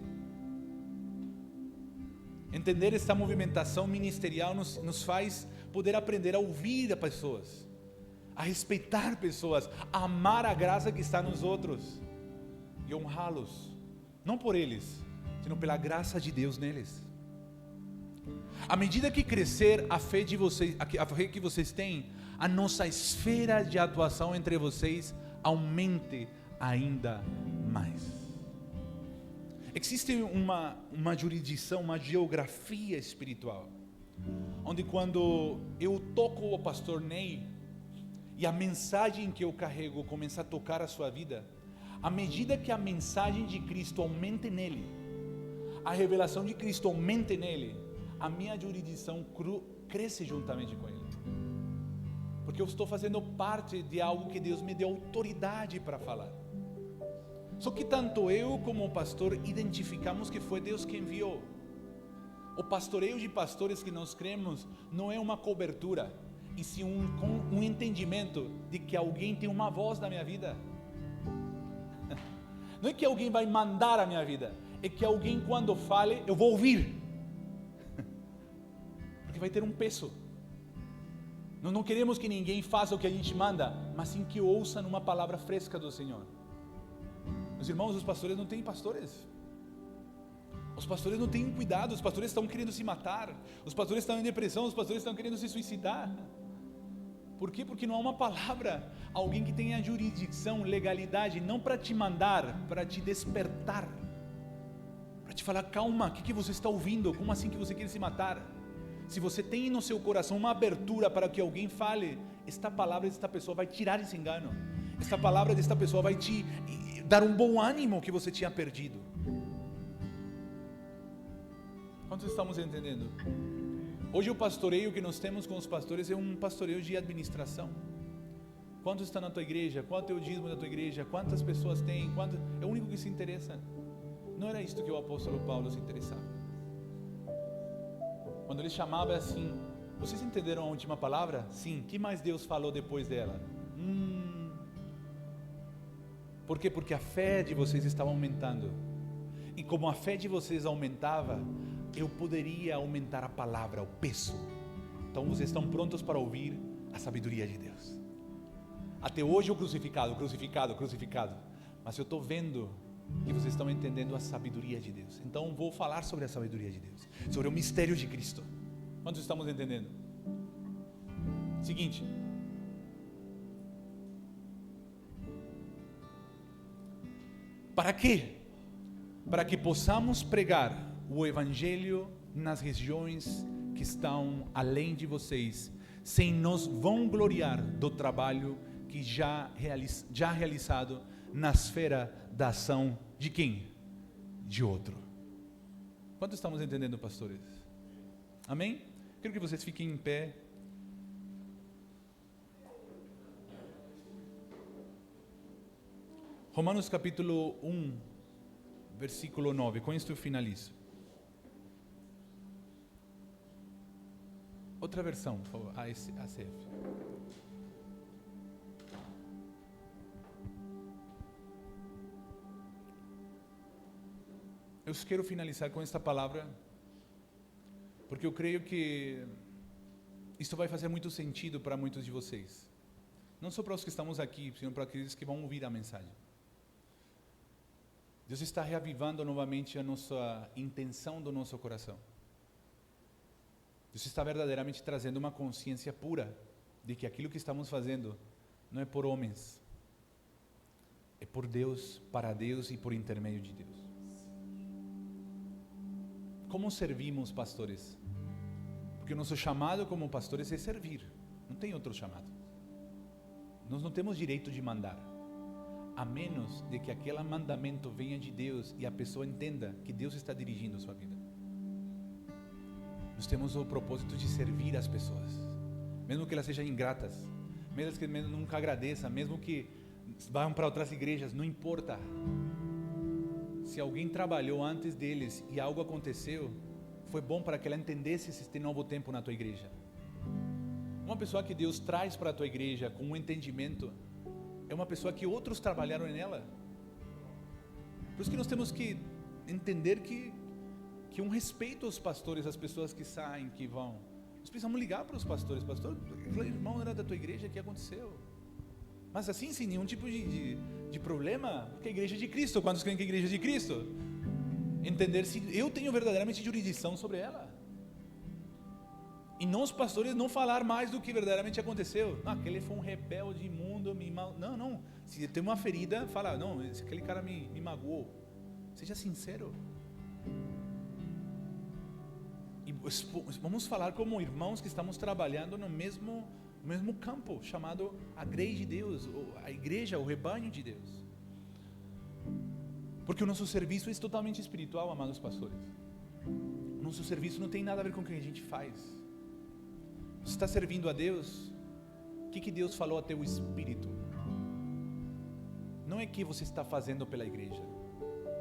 Entender essa movimentação ministerial nos faz poder aprender a ouvir as pessoas, a respeitar pessoas, a amar a graça que está nos outros e honrá-los, não por eles, sino pela graça de Deus neles. À medida que crescer a fé de vocês, a fé que vocês têm, a nossa esfera de atuação entre vocês aumente ainda mais. Existe uma jurisdição, uma geografia espiritual, onde quando eu toco o pastor Ney e a mensagem que eu carrego começa a tocar a sua vida, à medida que a mensagem de Cristo aumente nele, a revelação de Cristo aumente nele, a minha jurisdição cresce juntamente com ele. Porque eu estou fazendo parte de algo que Deus me deu autoridade para falar. Só que tanto eu como o pastor identificamos que foi Deus que enviou. O pastoreio de pastores que nós cremos não é uma cobertura, e sim um entendimento de que alguém tem uma voz na minha vida. Não é que alguém vai mandar a minha vida, é que alguém, quando fale, eu vou ouvir. Porque vai ter um peso. Nós não queremos que ninguém faça o que a gente manda, mas sim que ouça numa palavra fresca do Senhor. Meus irmãos, os pastores não têm pastores. Os pastores não têm cuidado, os pastores estão querendo se matar, os pastores estão em depressão, os pastores estão querendo se suicidar. Por quê? Porque não há uma palavra, alguém que tenha jurisdição, legalidade, não para te mandar, para te despertar, para te falar: calma, o que você está ouvindo? Como assim que você quer se matar? Se você tem no seu coração uma abertura para que alguém fale, esta palavra desta pessoa vai tirar esse engano, esta palavra desta pessoa vai te dar um bom ânimo que você tinha perdido. Quantos estamos entendendo? Hoje o pastoreio que nós temos com os pastores é um pastoreio de administração. Quantos estão na tua igreja? Qual é o teu dízimo da tua igreja? Quantas pessoas tem? É o único que se interessa. Não era isto que o apóstolo Paulo se interessava. Quando ele chamava assim, vocês entenderam a última palavra? Sim. O que mais Deus falou depois dela? Por quê? Porque a fé de vocês estava aumentando. E como a fé de vocês aumentava, eu poderia aumentar a palavra, o peso. Então vocês estão prontos para ouvir a sabedoria de Deus. Até hoje o crucificado. Mas eu estou vendo que vocês estão entendendo a sabedoria de Deus. Então vou falar sobre a sabedoria de Deus, sobre o mistério de Cristo. Quantos estamos entendendo? Seguinte. Para quê? Para que possamos pregar o Evangelho nas regiões que estão além de vocês, sem nos vangloriar do trabalho que já realizado na esfera da ação de quem? De outro. Quantos estamos entendendo, pastores? Amém? Quero que vocês fiquem em pé. Romanos capítulo 1, versículo 9. Com isto eu finalizo. Outra versão, por favor. ACF. Eu quero finalizar com esta palavra, porque eu creio que isto vai fazer muito sentido para muitos de vocês. Não só para os que estamos aqui, senão para aqueles que vão ouvir a mensagem. Deus está reavivando novamente a nossa intenção do nosso coração. Deus está verdadeiramente trazendo uma consciência pura de que aquilo que estamos fazendo não é por homens, é por Deus, para Deus e por intermédio de Deus. Como servimos, pastores? Porque o nosso chamado como pastores é servir, não tem outro chamado. Nós não temos direito de mandar, a menos de que aquele mandamento venha de Deus e a pessoa entenda que Deus está dirigindo a sua vida. Nós temos o propósito de servir as pessoas, mesmo que elas sejam ingratas, mesmo que nunca agradeçam, mesmo que vão para outras igrejas, não importa. Se alguém trabalhou antes deles e algo aconteceu, foi bom para que ela entendesse este novo tempo na tua igreja. Uma pessoa que Deus traz para a tua igreja com um entendimento é uma pessoa que outros trabalharam nela. Por isso que nós temos que entender que um respeito aos pastores, às pessoas que saem, que vão. Nós precisamos ligar para os pastores. Pastor, aquele irmão era da tua igreja, o que aconteceu? Mas assim, sem nenhum tipo de problema, porque a igreja é de Cristo. Quantos creem que a igreja é de Cristo? Entender se eu tenho verdadeiramente jurisdição sobre ela. E não os pastores não falar mais do que verdadeiramente aconteceu. Não, aquele foi um rebelde imundo, não. Se tem uma ferida, fala, não, aquele cara me magoou. Seja sincero. E vamos falar como irmãos que estamos trabalhando no mesmo campo, chamado a igreja de Deus, a igreja, o rebanho de Deus. Porque o nosso serviço é totalmente espiritual, amados pastores. O nosso serviço não tem nada a ver com o que a gente faz. Você está servindo a Deus, o que Deus falou a teu espírito? Não é que você está fazendo pela igreja,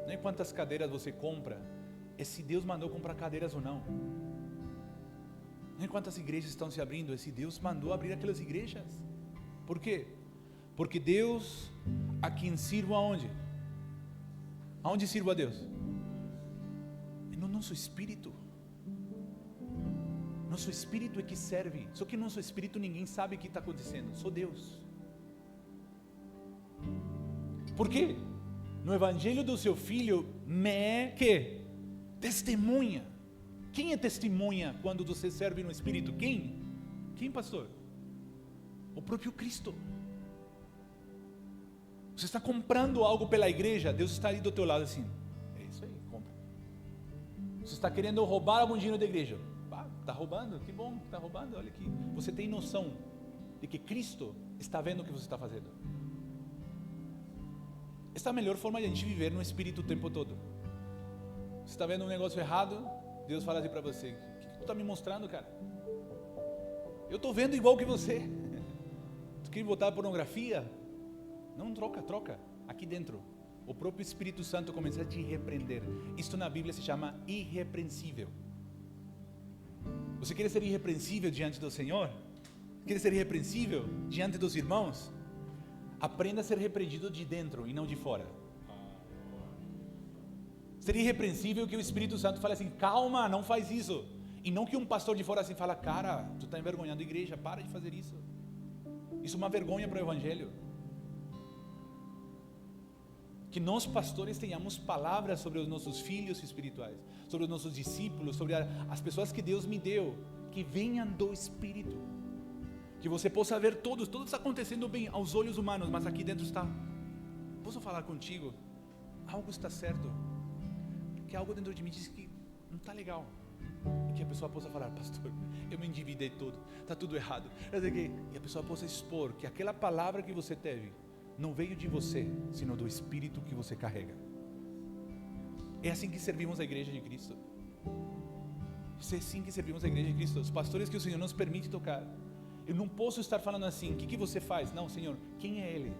não é quantas cadeiras você compra, é se Deus mandou comprar cadeiras ou não. Não é quantas igrejas estão se abrindo, é se Deus mandou abrir aquelas igrejas. Por quê? Porque Deus, a quem sirvo aonde? Aonde sirvo a Deus? É no nosso espírito. Nosso espírito é que serve. Só que nosso espírito ninguém sabe o que está acontecendo, só Deus. Por quê? No evangelho do seu filho, que? Testemunha. Quem é testemunha quando você serve no Espírito? Quem? Quem, pastor? O próprio Cristo. Você está comprando algo pela igreja, Deus está ali do teu lado assim. É isso aí, compra. Você está querendo roubar algum dinheiro da igreja. Está roubando, que bom, está roubando, olha aqui. Você tem noção de que Cristo está vendo o que você está fazendo. Esta é a melhor forma de a gente viver no Espírito o tempo todo. Você está vendo um negócio errado, Deus fala assim para você: o que tu está me mostrando, cara? Eu estou vendo igual que você. Tu quer botar pornografia? Não, troca. Aqui dentro, o próprio Espírito Santo começa a te repreender. Isto na Bíblia se chama irrepreensível. Você quer ser irrepreensível diante do Senhor? Quer ser irrepreensível diante dos irmãos? Aprenda a ser repreendido de dentro e não de fora. Ser irrepreensível que o Espírito Santo fale assim: calma, não faz isso. E não que um pastor de fora assim fala: cara, tu está envergonhando a igreja, para de fazer isso. Isso é uma vergonha para o Evangelho. Que nós pastores tenhamos palavras sobre os nossos filhos espirituais, sobre os nossos discípulos, sobre as pessoas que Deus me deu, que venham do Espírito. Que você possa ver tudo está acontecendo bem aos olhos humanos, mas aqui dentro está: posso falar contigo? Algo está certo, que algo dentro de mim diz que não está legal. E que a pessoa possa falar: pastor, eu me endividei todo, está tudo errado. E a pessoa possa expor que aquela palavra que você teve não veio de você, sino do Espírito que você carrega. É assim que servimos a igreja de Cristo. É assim que servimos a igreja de Cristo. Os pastores que o Senhor nos permite tocar, eu não posso estar falando assim: o que você faz? Não, Senhor, quem é Ele?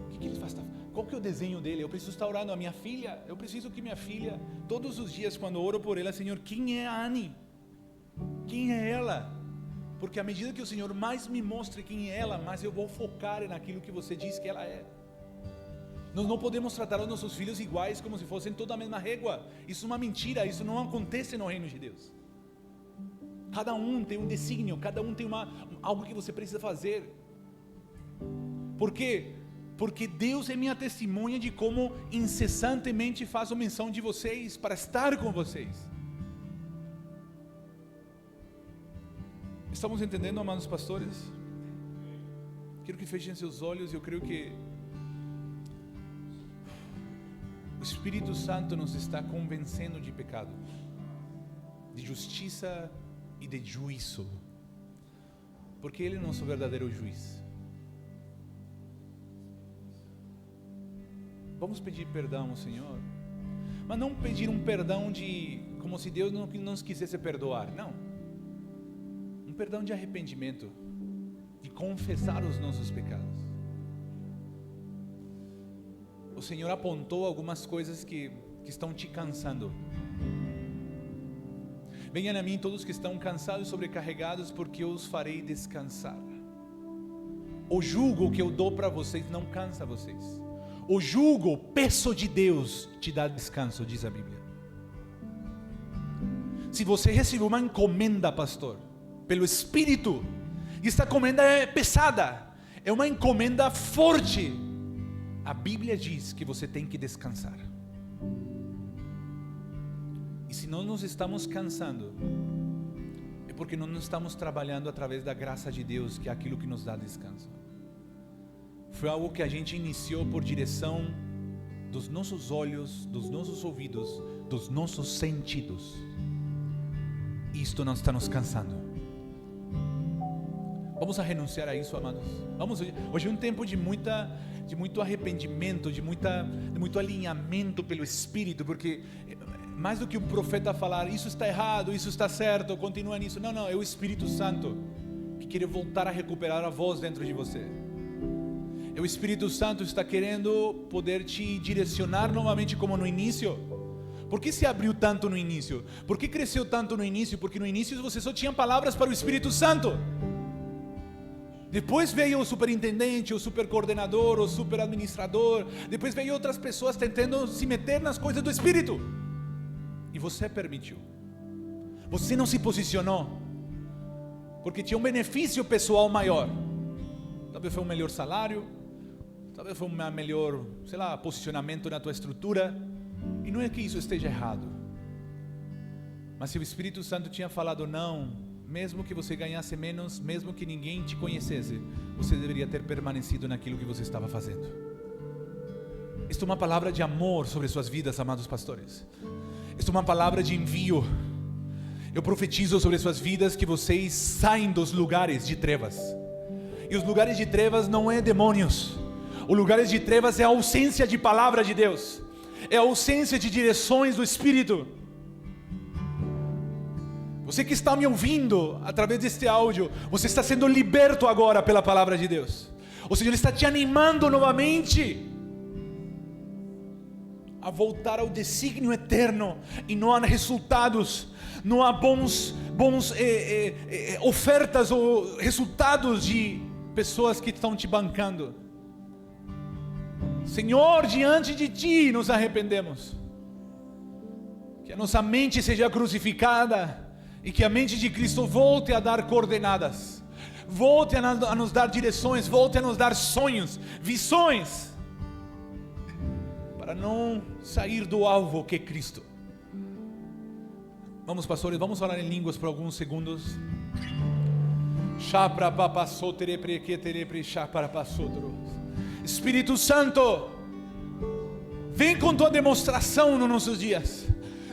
O que Ele faz? Qual que é o desenho dele? Eu preciso estar orando a minha filha. Eu preciso que minha filha, todos os dias quando eu oro por ela: Senhor, quem é a Anne? Quem é ela? Porque à medida que o Senhor mais me mostre quem é ela, mais eu vou focar naquilo que você diz que ela é. Nós não podemos tratar os nossos filhos iguais, como se fossem toda a mesma régua. Isso é uma mentira, isso não acontece no reino de Deus. Cada um tem um desígnio, cada um tem algo que você precisa fazer. Por quê? Porque Deus é minha testemunha de como incessantemente faço menção de vocês, para estar com vocês. Estamos entendendo, amados pastores? Quero que fechem seus olhos. Eu creio que o Espírito Santo nos está convencendo de pecado, de justiça e de juízo, porque Ele é nosso verdadeiro juiz. Vamos pedir perdão ao Senhor, mas não pedir um perdão como se Deus não nos quisesse perdoar, não. Um perdão de arrependimento, de confessar os nossos pecados. O Senhor apontou algumas coisas que estão te cansando. Venham a mim todos que estão cansados e sobrecarregados, porque eu os farei descansar. O jugo que eu dou para vocês não cansa vocês. O jugo, o peso de Deus te dá descanso, diz a Bíblia. Se você recebeu uma encomenda, pastor, pelo Espírito, e esta encomenda é pesada, é uma encomenda forte, a Bíblia diz que você tem que descansar. E se não nos estamos cansando, é porque não estamos trabalhando através da graça de Deus, que é aquilo que nos dá descanso. Foi algo que a gente iniciou por direção dos nossos olhos, dos nossos ouvidos, dos nossos sentidos. Isto não está nos cansando. Vamos a renunciar a isso, amados. Hoje é um tempo de muito arrependimento, de muito alinhamento pelo Espírito, porque mais do que o profeta falar: isso está errado, isso está certo, continua nisso. Não, é o Espírito Santo que quer voltar a recuperar a voz dentro de você. É o Espírito Santo que está querendo poder te direcionar novamente como no início. Por que se abriu tanto no início? Por que cresceu tanto no início? Porque no início você só tinha palavras para o Espírito Santo. Depois veio o superintendente, o supercoordenador, o superadministrador. Depois veio outras pessoas tentando se meter nas coisas do Espírito. E você permitiu. Você não se posicionou, porque tinha um benefício pessoal maior. Talvez foi um melhor salário, talvez foi um melhor, posicionamento na tua estrutura. E não é que isso esteja errado. Mas se o Espírito Santo tinha falado não, mesmo que você ganhasse menos, mesmo que ninguém te conhecesse, você deveria ter permanecido naquilo que você estava fazendo. Isto é uma palavra de amor sobre suas vidas, amados pastores. Isto é uma palavra de envio. Eu profetizo sobre suas vidas que vocês saem dos lugares de trevas. E os lugares de trevas não é demônios. Os lugares de trevas é a ausência de palavra de Deus, é a ausência de direções do Espírito. Você que está me ouvindo através deste áudio, você está sendo liberto agora pela palavra de Deus. O Senhor está te animando novamente a voltar ao desígnio eterno, e não há resultados, não há bons ofertas ou resultados de pessoas que estão te bancando. Senhor, diante de Ti nos arrependemos, que a nossa mente seja crucificada e que a mente de Cristo volte a dar coordenadas, volte a nos dar direções, volte a nos dar sonhos, visões, para não sair do alvo que é Cristo. Vamos, pastores, vamos orar em línguas por alguns segundos. Espírito Santo, vem com tua demonstração nos nossos dias.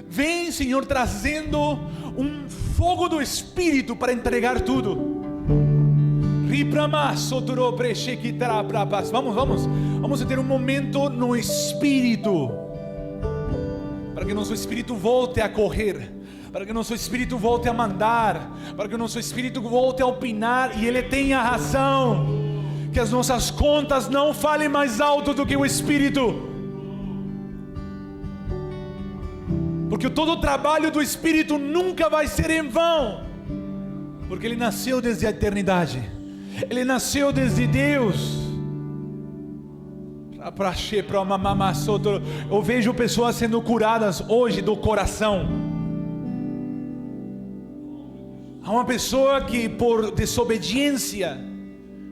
Vem, Senhor, trazendo um fogo do Espírito para entregar tudo. Vamos ter um momento no Espírito, para que nosso Espírito volte a correr, para que nosso Espírito volte a mandar, para que nosso Espírito volte a opinar e Ele tenha razão, que as nossas contas não falem mais alto do que o Espírito, porque todo o trabalho do Espírito nunca vai ser em vão, porque Ele nasceu desde a eternidade, Ele nasceu desde Deus. Eu vejo pessoas sendo curadas hoje do coração. Há uma pessoa que por desobediência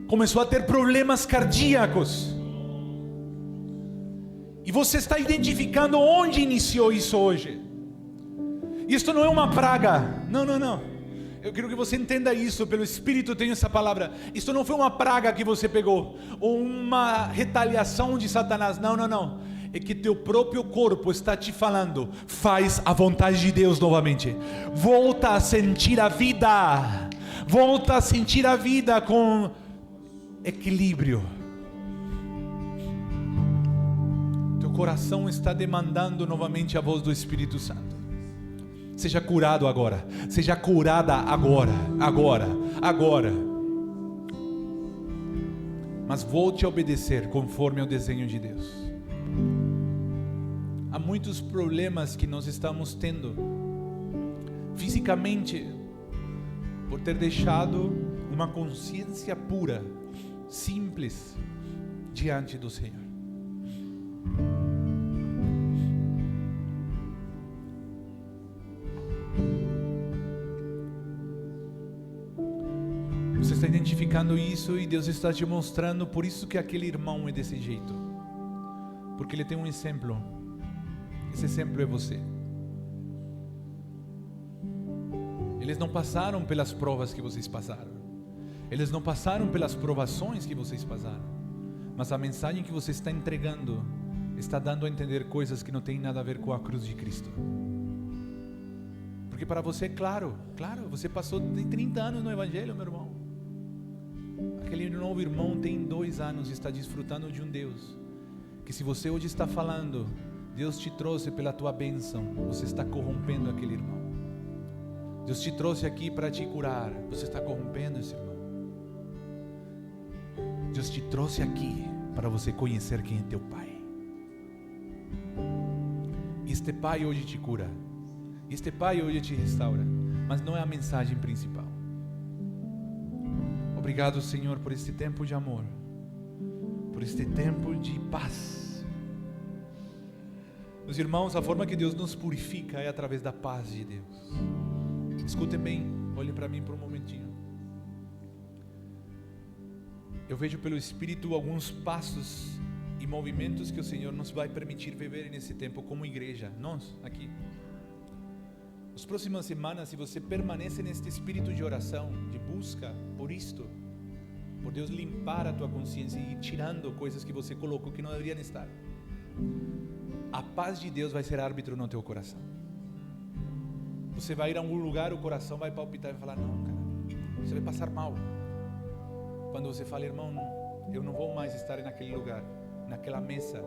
começou a ter problemas cardíacos, e você está identificando onde iniciou isso hoje. Isto não é uma praga, não. Eu quero que você entenda isso, pelo Espírito tenho essa palavra. Isto não foi uma praga que você pegou, ou uma retaliação de Satanás, não. É que teu próprio corpo está te falando: faz a vontade de Deus novamente. Volta a sentir a vida. Volta a sentir a vida com equilíbrio. Teu coração está demandando novamente a voz do Espírito Santo. Seja curado agora. Seja curada agora. Mas volte a obedecer conforme ao desenho de Deus. Há muitos problemas que nós estamos tendo fisicamente por ter deixado uma consciência pura, simples, diante do Senhor. Você está identificando isso e Deus está te mostrando. Por isso que aquele irmão é desse jeito, porque ele tem um exemplo. Esse exemplo é você. Eles não passaram pelas provas que vocês passaram, eles não passaram pelas provações que vocês passaram, mas a mensagem que você está entregando está dando a entender coisas que não tem nada a ver com a cruz de Cristo. Porque para você, claro, você passou 30 anos no Evangelho, meu irmão. Aquele novo irmão tem 2 anos e está desfrutando de um Deus que, se você hoje está falando, Deus te trouxe pela tua bênção, você está corrompendo aquele irmão. Deus te trouxe aqui para te curar, você está corrompendo esse irmão. Deus te trouxe aqui para você conhecer quem é teu Pai. Este Pai hoje te cura, este Pai hoje te restaura, mas não é a mensagem principal. Obrigado, Senhor, por este tempo de amor, por este tempo de paz. Meus irmãos, a forma que Deus nos purifica é através da paz de Deus. Escutem bem, olhem para mim por um momentinho. Eu vejo pelo Espírito alguns passos e movimentos que o Senhor nos vai permitir viver nesse tempo como igreja, nós aqui. As próximas semanas, se você permanece neste espírito de oração, de busca por isto, por Deus limpar a tua consciência e ir tirando coisas que você colocou que não deveriam estar, a paz de Deus vai ser árbitro no teu coração. Você vai ir a algum lugar, o coração vai palpitar e vai falar: não, cara, você vai passar mal. Quando você fala: irmão, eu não vou mais estar naquele lugar, naquela mesa,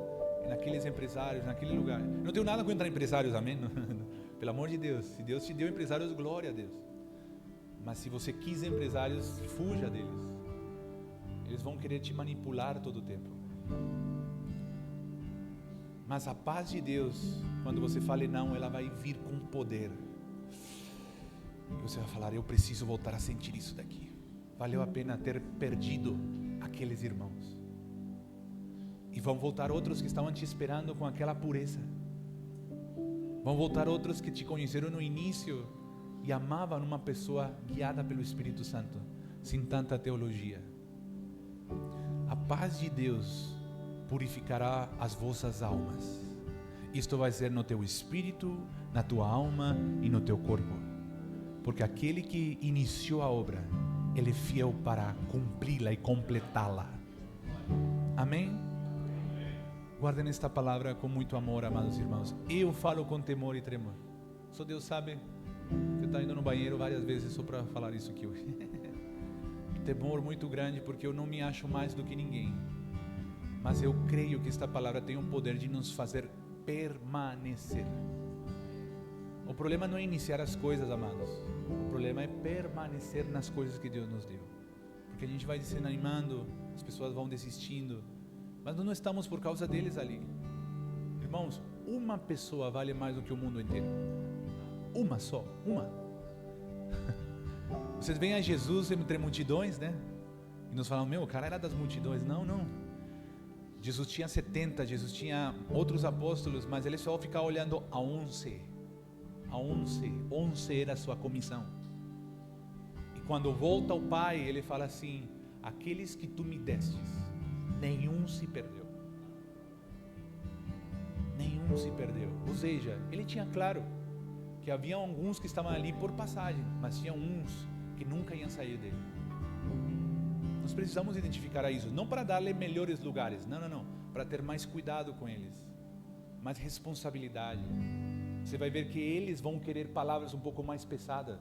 naqueles empresários, naquele lugar. Não tenho nada contra empresários, amém? Pelo amor de Deus, se Deus te deu empresários, glória a Deus. Mas se você quis empresários, fuja deles. Eles vão querer te manipular todo o tempo. Mas a paz de Deus, quando você fala não, ela vai vir com poder. E você vai falar, eu preciso voltar a sentir isso daqui. Valeu a pena ter perdido aqueles irmãos. E vão voltar outros que estavam te esperando com aquela pureza. Vão voltar outros que te conheceram no início e amavam uma pessoa guiada pelo Espírito Santo, sem tanta teologia. A paz de Deus purificará as vossas almas. Isto vai ser no teu espírito, na tua alma e no teu corpo. Porque aquele que iniciou a obra, ele é fiel para cumpri-la e completá-la. Amém? Guardem esta palavra com muito amor, amados irmãos. Eu falo com temor e tremor. Só Deus sabe que eu estou indo no banheiro várias vezes só para falar isso aqui hoje. Temor muito grande, porque eu não me acho mais do que ninguém. Mas eu creio que esta palavra tem o poder de nos fazer permanecer. O problema não é iniciar as coisas, amados. O problema é permanecer nas coisas que Deus nos deu. Porque a gente vai desanimando, as pessoas vão desistindo. Mas não estamos por causa deles ali. Irmãos, uma pessoa vale mais do que o mundo inteiro. Uma só, uma. Vocês veem a Jesus entre multidões, né? E nos falam, o cara era das multidões. Não. Jesus tinha 70, Jesus tinha outros apóstolos, mas ele só ficava olhando a 11. A 11 era a sua comissão. E quando volta ao Pai, ele fala assim, aqueles que tu me destes, nenhum se perdeu. Nenhum se perdeu. Ou seja, ele tinha claro que havia alguns que estavam ali por passagem, mas tinha uns que nunca iam sair dele. Nós precisamos identificar isso, não para dar-lhe melhores lugares, não, para ter mais cuidado com eles, mais responsabilidade. Você vai ver que eles vão querer palavras um pouco mais pesadas.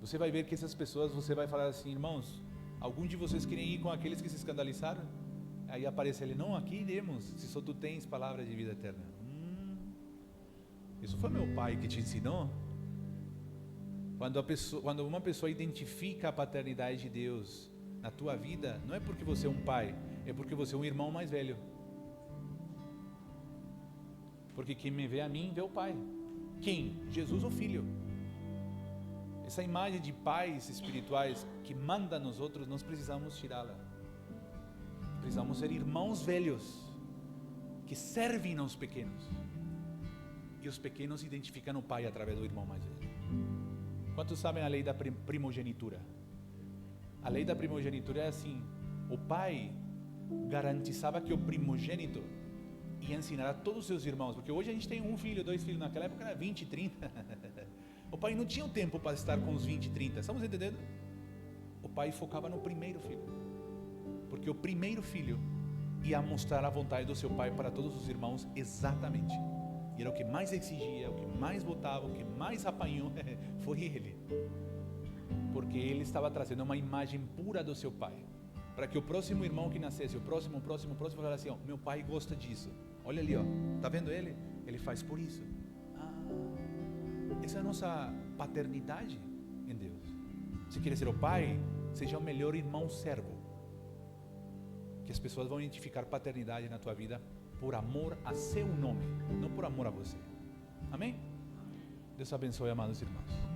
Você vai ver que essas pessoas, você vai falar assim, irmãos, algum de vocês querem ir com aqueles que se escandalizaram? Aí aparece ele, não, aqui iremos, se só tu tens palavra de vida eterna. Isso foi meu pai que te ensinou? Quando uma pessoa identifica a paternidade de Deus na tua vida, não é porque você é um pai, é porque você é um irmão mais velho. Porque quem me vê a mim, vê o Pai. Quem? Jesus, o Filho. Essa imagem de pais espirituais que manda nos outros, nós precisamos tirá-la. Precisamos ser irmãos velhos que servem aos pequenos. E os pequenos identificam o Pai através do irmão mais velho. Quantos sabem a lei da primogenitura? A lei da primogenitura é assim: o pai garantizava que o primogênito ia ensinar a todos os seus irmãos, porque hoje a gente tem 1 filho, 2 filhos, naquela época era 20, 30. O pai não tinha o tempo para estar com os 20, 30, estamos entendendo? O pai focava no primeiro filho, porque o primeiro filho ia mostrar a vontade do seu pai para todos os irmãos exatamente. E era o que mais exigia, o que mais votava, o que mais apanhou, foi ele. Porque ele estava trazendo uma imagem pura do seu pai, para que o próximo irmão que nascesse, o próximo, falasse assim, meu pai gosta disso, olha ali, tá vendo ele? Ele faz por isso. Essa é a nossa paternidade em Deus. Se quer ser o pai, seja o melhor irmão servo, que as pessoas vão identificar paternidade na tua vida por amor a seu nome, não por amor a você. Amém? Deus abençoe, amados irmãos.